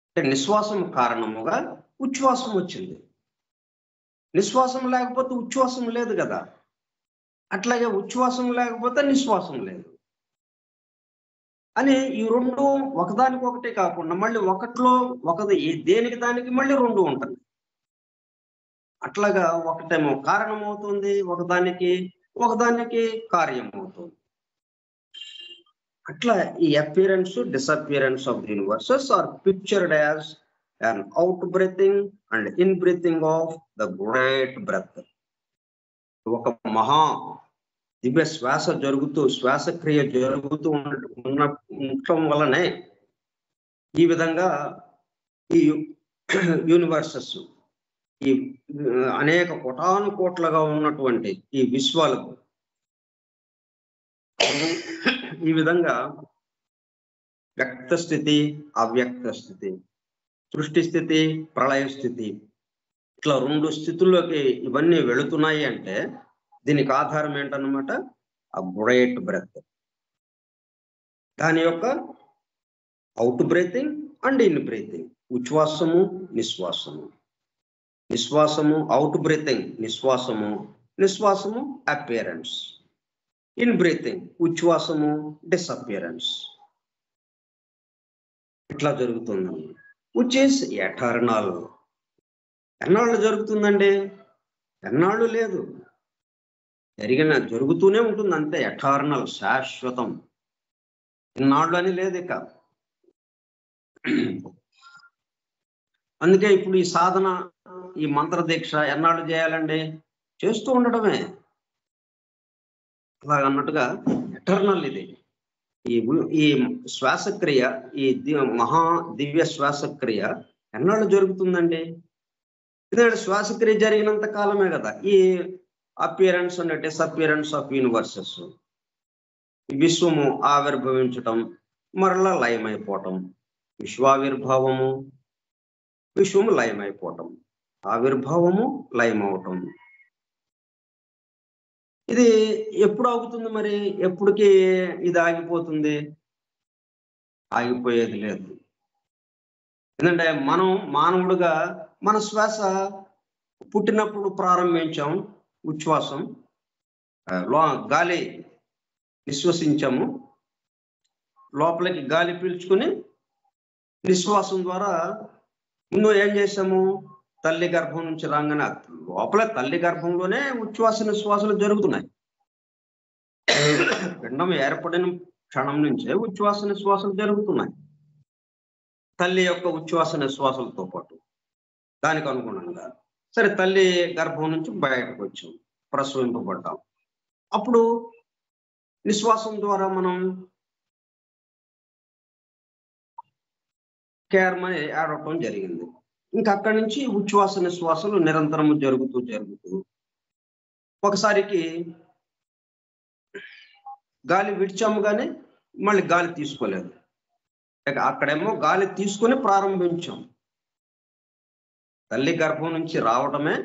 అంటే నిశ్వాసం కారణముగా ఉచ్ఛ్వాసం వచ్చింది. నిశ్వాసం లేకపోతే ఉచ్ఛ్వాసం లేదు కదా. అట్లాగే ఉచ్ఛ్వాసం లేకపోతే నిశ్వాసం లేదు అని ఈ రెండు ఒకదానికొకటే కాకుండా మళ్ళీ దేనికి దానికి మళ్ళీ రెండు ఉంటుంది. అట్లాగా ఒకటేమో కారణం అవుతుంది, ఒకదానికి కార్యం అవుతుంది. అట్లా ఈ appearance disappearance of the universes are pictured as an out breathing and in breathing of the great breath. ఒక మహా దివ్య శ్వాసక్రియ జరుగుతూ ఉండటం వల్లనే ఈ విధంగా ఈ యూనివర్సెస్ ఈ అనేక కోటాను కోట్లుగా ఉన్నటువంటి ఈ విశ్వాలకు ఈ విధంగా వ్యక్త స్థితి, అవ్యక్త స్థితి, సృష్టి స్థితి, ప్రళయ స్థితి, ఇట్లా 2 స్థితుల్లోకి ఇవన్నీ వెళుతున్నాయి అంటే దీనికి ఆధారం ఏంటన్నమాట? ఆ గ్రేట్ బ్రెత్, దాని యొక్క out breathing and in breathing, ఉచ్ఛ్వాసము నిశ్వాసము, నిశ్వాసము అవుట్ బ్రీతింగ్, నిశ్వాసము, నిశ్వాసము అపియరెన్స్, ఇన్ బ్రీతింగ్ ఉచ్ఛ్వాసము డిసపియరెన్స్. ఇట్లా జరుగుతుంది, విచ్ ఈస్ ఎటర్నల్. ఎన్నాళ్ళు జరుగుతుందండి? ఎన్నాళ్ళు లేదు, జరుగుతూనే ఉంటుంది అంతే. ఎటర్నల్, శాశ్వతం, ఇన్నాళ్ళు అని లేదు ఇక. అందుకే ఇప్పుడు ఈ సాధన, ఈ మంత్ర దీక్ష ఎన్నాళ్ళు చేయాలండి? చేస్తూ ఉండడమే. అలాగ అన్నట్టుగా ఎటర్నల్ ఇది. ఈ శ్వాసక్రియ, ఈ మహా దివ్య శ్వాసక్రియ ఎన్నాళ్ళు జరుగుతుందండి? ఎందుకంటే శ్వాసక్రియ జరిగినంత కాలమే కదా ఈ appearance and disappearance of universes, విశ్వము ఆవిర్భవించటం, మరలా లయమైపోవటం, విశ్వావిర్భావము, విశ్వము లయమైపోవటం, ఆవిర్భావము లయమవటం. ఇది ఎప్పుడు ఆగుతుంది మరి? ఎప్పటికీ ఇది ఆగిపోతుంది? ఆగిపోయేది లేదు. ఎందుకంటే మనం మానవుడుగా మన శ్వాస పుట్టినప్పుడు ప్రారంభించాం, ఉచ్ఛ్వాసం, గాలి నిశ్వసించాము, లోపలికి గాలి పీల్చుకుని నిశ్వాసం ద్వారా ముందు ఏం చేసాము? తల్లి గర్భం నుంచి రాగానే లోపల తల్లి గర్భంలోనే ఉచ్ఛ్వాస నిశ్వాసాలు జరుగుతున్నాయి. పిండం ఏర్పడిన క్షణం నుంచే ఉచ్ఛ్వాస నిశ్వాసాలు జరుగుతున్నాయి, తల్లి యొక్క ఉచ్ఛ్వాస నిశ్వాసాలతో పాటు. దానికి అనుగుణంగా సరే తల్లి గర్భం నుంచి బయటకు వచ్చాం, ప్రసవింపబడ్డాం. అప్పుడు నిశ్వాసం ద్వారా మనం కేర్మని ఏడవటం జరిగింది. ఇంకా అక్కడి నుంచి ఉచ్ఛ్వాస నిశ్వాసాలు నిరంతరము జరుగుతూ ఒకసారికి గాలి విడిచాము కానీ మళ్ళీ గాలి తీసుకోలేదు. అక్కడేమో గాలి తీసుకొని ప్రారంభించాం, తల్లి గర్భం నుంచి రావడమే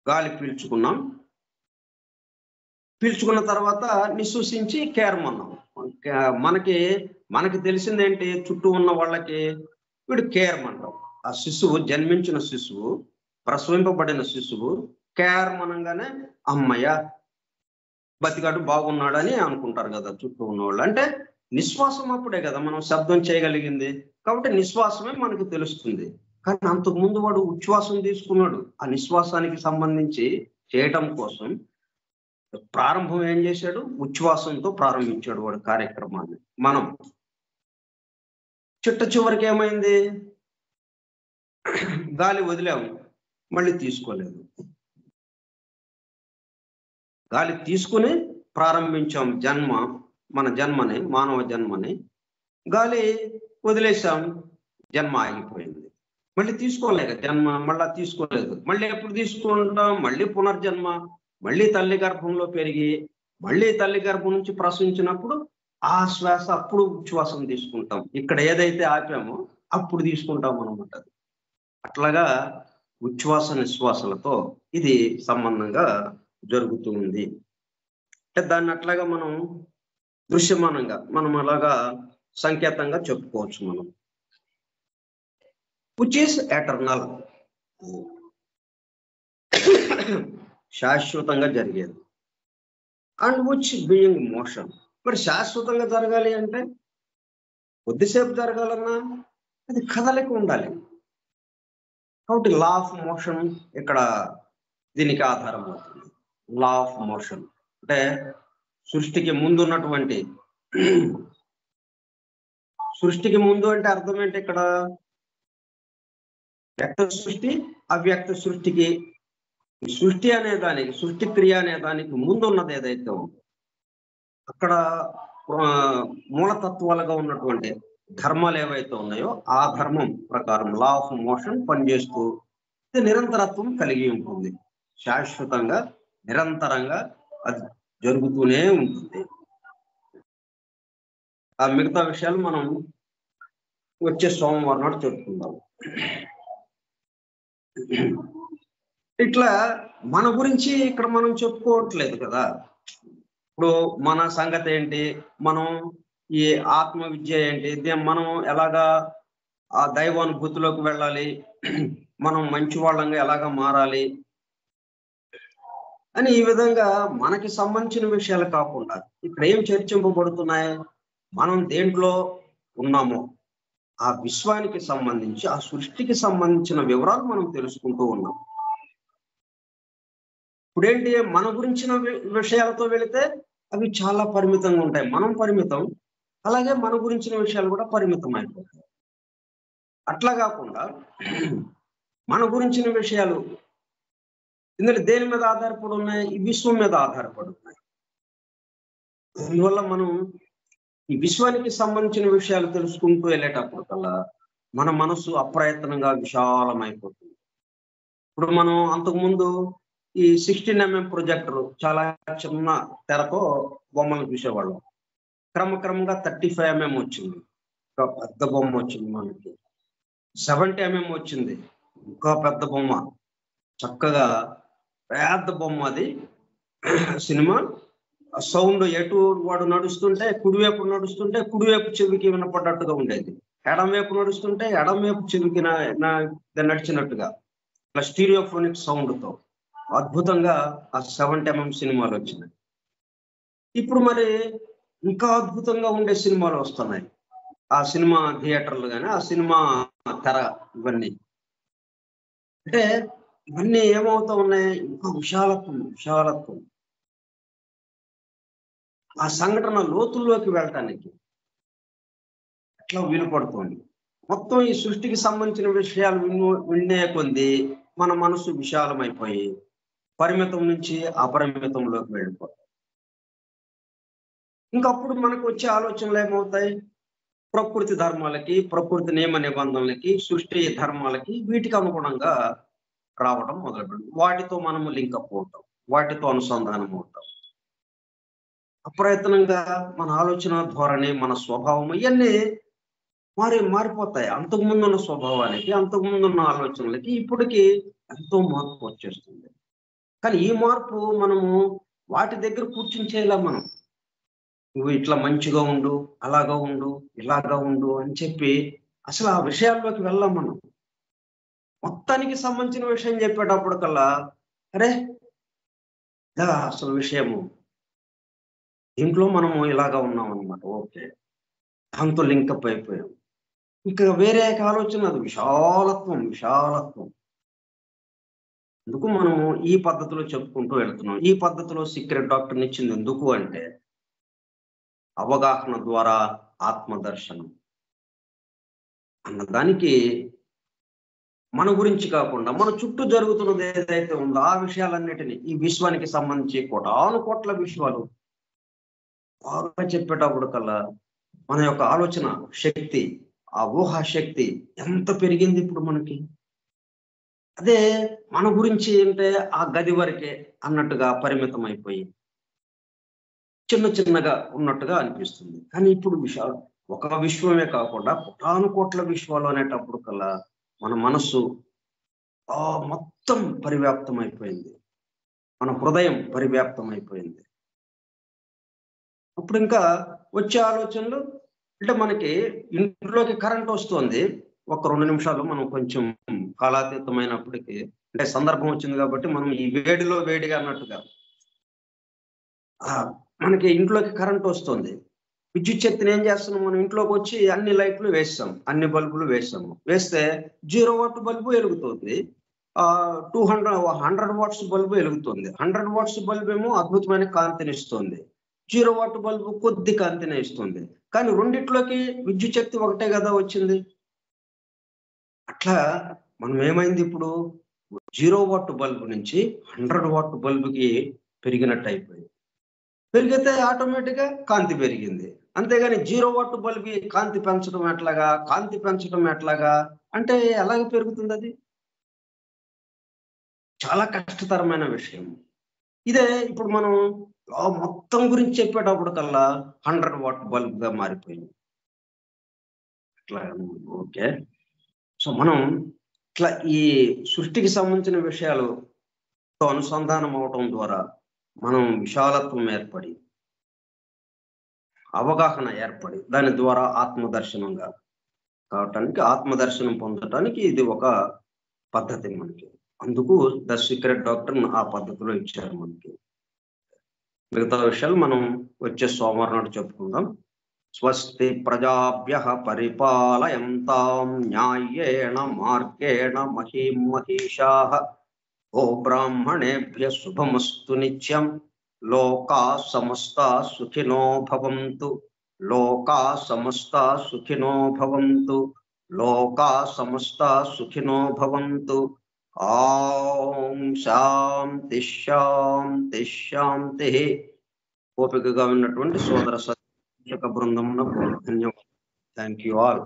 గాలి పీల్చుకున్నాం, పీల్చుకున్న తర్వాత నిశ్వసించి కేర్మన్నాం. మనకి తెలిసిందేంటి? చుట్టూ ఉన్న వాళ్ళకి వీడు కేర్మంటాం. ఆ శిశువు, జన్మించిన శిశువు, ప్రసవింపబడిన శిశువు కేర్మనంగానే అమ్మయ్య బతికాడు, బాగున్నాడని అనుకుంటారు కదా చుట్టూ ఉన్నవాళ్ళు. అంటే నిశ్వాసం అప్పుడే కదా మనం శబ్దం చేయగలిగింది, కాబట్టి నిశ్వాసమే మనకు తెలుస్తుంది. కానీ అంతకుముందు వాడు ఉచ్ఛ్వాసం తీసుకున్నాడు. ఆ నిశ్వాసానికి సంబంధించి చేయటం కోసం ప్రారంభం ఏం చేశాడు? ఉచ్ఛ్వాసంతో ప్రారంభించాడు వాడు కార్యక్రమాన్ని. మనం చివరికి ఏమైంది? గాలి వదిలాము, మళ్ళీ తీసుకోలేదు. గాలి తీసుకుని ప్రారంభించాం మన జన్మని, మానవ జన్మని. గాలి వదిలేసాం, జన్మ ఆగిపోయింది. మళ్ళీ తీసుకోలేక మళ్ళా తీసుకోలేదు. మళ్ళీ ఎప్పుడు తీసుకుంటాం? మళ్ళీ పునర్జన్మ, మళ్ళీ తల్లి గర్భంలో పెరిగి మళ్ళీ తల్లి గర్భం నుంచి ప్రసవించినప్పుడు ఆ శ్వాస, అప్పుడు ఉచ్ఛ్వాసం తీసుకుంటాం. ఇక్కడ ఏదైతే ఆపామో అప్పుడు తీసుకుంటాం అనమాట. అట్లాగా ఉచ్ఛ్వాస నిశ్వాసాలతో ఇది సంబంధంగా జరుగుతూ ఉంది. అంటే దాన్ని అట్లాగా మనం దృశ్యమానంగా మనం అలాగా సంకేతంగా చెప్పుకోవచ్చు మనం. విచ్ ఈస్ ఎటర్నల్, శాశ్వతంగా జరిగేది. And which being motion. మరి శాశ్వతంగా జరగాలి అంటే కొద్దిసేపు జరగాలన్నా అది కదలిక ఉండాలి. కాబట్టి లా ఆఫ్ మోషన్ ఇక్కడ దీనికి ఆధారం అవుతుంది. లా ఆఫ్ మోషన్ అంటే సృష్టికి ముందు ఉన్నటువంటి, సృష్టికి ముందు అంటే అర్థం ఏంటి? ఇక్కడ వ్యక్త సృష్టి, అవ్యక్త సృష్టికి, సృష్టి అనే దానికి, సృష్టి క్రియ అనే దానికి ముందు ఉన్నది ఏదైతే ఉందో అక్కడ మూలతత్వాలుగా ఉన్నటువంటి ధర్మాలు ఏవైతే ఉన్నాయో ఆ ధర్మం ప్రకారం లా ఆఫ్ మోషన్ పనిచేస్తూ ఇది నిరంతరత్వం కలిగి ఉంటుంది. శాశ్వతంగా నిరంతరంగా అది జరుగుతూనే ఉంటుంది. ఆ మిగతా విషయాలు మనం వచ్చే సోమవారం నాడు చెప్పుకుందాం. ఇట్లా మన గురించి ఇక్కడ మనం చెప్పుకోవట్లేదు కదా. ఇప్పుడు మన సంగతి ఏంటి, మనం ఈ ఆత్మ విద్య ఏంటి, మనం ఎలాగా ఆ దైవానుభూతిలోకి వెళ్ళాలి, మనం మంచి వాళ్ళంగా ఎలాగా మారాలి అని ఈ విధంగా మనకి సంబంధించిన విషయాలు కాకుండా ఇక్కడ ఏం చర్చింపబడుతున్నాయి, మనం దేంట్లో ఉన్నామో ఆ విశ్వానికి సంబంధించి, ఆ సృష్టికి సంబంధించిన వివరాలు మనం తెలుసుకుంటూ ఉన్నాం. ఇప్పుడేంటి, మన గురించిన విషయాలతో వెళితే అవి చాలా పరిమితంగా ఉంటాయి. మనం పరిమితం, అలాగే మన గురించిన విషయాలు కూడా పరిమితం అయిపోతాయి. అట్లా కాకుండా మన గురించిన విషయాలు ఇందులో దేని మీద ఆధారపడి ఉన్నాయి, ఈ విశ్వం మీద ఆధారపడి ఉన్నాయి. అందువల్ల మనం ఈ విశ్వానికి సంబంధించిన విషయాలు తెలుసుకుంటూ వెళ్ళేటప్పుడు కల్లా మన మనసు అప్రయత్నంగా విశాలమైపోతుంది. ఇప్పుడు మనం అంతకుముందు ఈ 16mm ప్రొజెక్టర్ చాలా చిన్న తెరతో బొమ్మలు చూసేవాళ్ళం. క్రమక్రమంగా 35mm వచ్చింది, ఇంకా పెద్ద బొమ్మ వచ్చింది. మనకి 70mm వచ్చింది, ఇంకా పెద్ద బొమ్మ, చక్కగా పెద్ద బొమ్మ. అది సినిమా సౌండ్ ఎటు వాడు నడుస్తుంటే కుడివైపు నడుస్తుంటే కుడివైపు చెవికి వినపడ్డట్టుగా ఉండేది, ఎడంవైపు నడుస్తుంటే ఎడంవైపు చెవికి నడిచినట్టుగా, ఇట్లా స్టీరియోఫోనిక్ సౌండ్తో అద్భుతంగా ఆ 70mm సినిమాలు వచ్చినాయి. ఇప్పుడు మరి ఇంకా అద్భుతంగా ఉండే సినిమాలు వస్తున్నాయి. ఆ సినిమా థియేటర్లు కానీ, ఆ సినిమా తెర, ఇవన్నీ అంటే ఇవన్నీ ఏమవుతా ఉన్నాయి, ఇంకా విశాలత్వం ఆ సంఘటన లోతుల్లోకి వెళ్ళటానికి అట్లా వీలు పడుతుంది. మొత్తం ఈ సృష్టికి సంబంధించిన విషయాలు వినే కొద్ది మన మనసు విశాలమైపోయి పరిమితం నుంచి అపరిమితంలోకి వెళ్ళిపోతాయి. ఇంకప్పుడు మనకు వచ్చే ఆలోచనలు ఏమవుతాయి, ప్రకృతి ధర్మాలకి, ప్రకృతి నియమ నిబంధనలకి, సృష్టి ధర్మాలకి, వీటికి అనుగుణంగా రావడం మొదలుపెట్టు, వాటితో మనము లింకప్ అవుతాం, వాటితో అనుసంధానం అవుతాం. అప్రయత్నంగా మన ఆలోచన ధోరణి, మన స్వభావం ఇవన్నీ మారిపోతాయి. అంతకుముందున్న స్వభావానికి, అంతకుముందున్న ఆలోచనలకి ఇప్పటికి ఎంతో మార్పు వచ్చేస్తుంది. కానీ ఈ మార్పు మనము వాటి దగ్గర కూర్చుని చేయలేం. మనం నువ్వు ఇట్లా మంచిగా ఉండు, అలాగా ఉండు, ఇలాగా ఉండు అని చెప్పి అసలు ఆ విషయాల్లోకి వెళ్ళాం. మనం మొత్తానికి సంబంధించిన విషయం చెప్పేటప్పుడు కల్లా అరే అసలు విషయము ఇంట్లో మనము ఇలాగా ఉన్నాం అనమాట, ఓకే, దాంతో లింకప్ అయిపోయాం. ఇంకా వేరే ఆలోచన, అది విశాలత్వం. అందుకు మనము ఈ పద్ధతిలో చెప్పుకుంటూ వెళ్తున్నాం. ఈ పద్ధతిలో సీక్రెట్ డాక్టర్ని ఇచ్చింది ఎందుకు అంటే అవగాహన ద్వారా ఆత్మదర్శనం అన్నదానికి, మన గురించి కాకుండా మన చుట్టూ జరుగుతున్నది ఏదైతే ఉందో ఆ విషయాలన్నిటినీ, ఈ విశ్వానికి సంబంధించి కోట్ల విషయాలు బాగా చెప్పేటప్పుడు కల్లా మన యొక్క ఆలోచన శక్తి, ఆ ఊహా శక్తి ఎంత పెరిగింది ఇప్పుడు మనకి. అదే మన గురించి అంటే ఆ గది వరకే అన్నట్టుగా పరిమితం అయిపోయి చిన్నగా ఉన్నట్టుగా అనిపిస్తుంది. కానీ ఇప్పుడు ఒక విశ్వమే కాకుండా కోట్ల విశ్వాలు అనేటప్పుడు కల్లా మన మనస్సు మొత్తం పరివ్యాప్తం అయిపోయింది, మన హృదయం పరివ్యాప్తం అయిపోయింది. అప్పుడు ఇంకా వచ్చే ఆలోచనలు అంటే మనకి ఇంట్లోకి కరెంట్ వస్తుంది, ఒక 2 నిమిషాలు మనం కొంచెం కాలాతీతమైనప్పటికీ, అంటే సందర్భం వచ్చింది కాబట్టి మనం ఈ వేడిలో వేడిగా అన్నట్టుగా మనకి ఇంట్లోకి కరెంట్ వస్తుంది. విద్యుత్ శక్తిని ఏం చేస్తున్నాం, మనం ఇంట్లోకి వచ్చి అన్ని లైట్లు వేస్తాం, అన్ని బల్బులు వేస్తాము. వేస్తే 0 వాట్ బల్బు వెలుగుతుంది, 100 వాట్స్ బల్బు వెలుగుతుంది. 100 వాట్స్ బల్బు ఏమో అద్భుతమైన కాంతిని ఇస్తుంది, 0 వాట్ బల్బు కొద్ది కాంతిని ఇస్తుంది. కానీ రెండిట్లోకి విద్యుత్ శక్తి ఒకటే కదా వచ్చింది. అట్లా మనం ఏమైంది, ఇప్పుడు 0 వాట్ బల్బు నుంచి 100 వాట్ బల్బుకి పెరిగినట్టు అయిపోయింది. పెరిగితే ఆటోమేటిక్గా కాంతి పెరిగింది. అంతేగాని 0 వాట్ బల్బు కాంతి పెంచడం ఎట్లాగా అంటే ఎలాగ పెరుగుతుంది అది? చాలా కష్టతరమైన విషయం. ఇదే ఇప్పుడు మనం మొత్తం గురించి చెప్పేటప్పుడు కల్లా 100 వాట్ బల్బ్ గా మారిపోయింది. అట్లా ఓకే. సో మనం ఇట్లా ఈ సృష్టికి సంబంధించిన విషయాలతో అనుసంధానం అవటం ద్వారా మనం విశాలత్వం ఏర్పడి, అవగాహన ఏర్పడి, దాని ద్వారా ఆత్మదర్శనంగా కావటానికి, ఆత్మదర్శనం పొందటానికి ఇది ఒక పద్ధతి మనకి. అందుకు ద సీక్రెట్ డాక్టర్ ఆ పద్ధతిలో ఇచ్చారు మనకి. మిగతా విషయాలు మనం వచ్చే సోమవారం నాడు చెప్పుకుందాం. స్వస్తి ప్రజాభ్యః పరిపాలయంతాం న్యాయేణ మార్గేణ మహీం మహీషాః ఓ బ్రాహ్మణేభ్యః శుభమస్తు నిత్యం. లోకా సమస్తా సుఖినో భవంతు. లోకా సమస్తా సుఖినో భవంతు. లోకా సమస్తా సుఖినో భవంతు. ఓం శాంతి శాంతి శాంతి. ఓపికగా ఉన్నటువంటి సోదర సత్యక బృందమునకు ధన్యవాదాలు. Thank you all.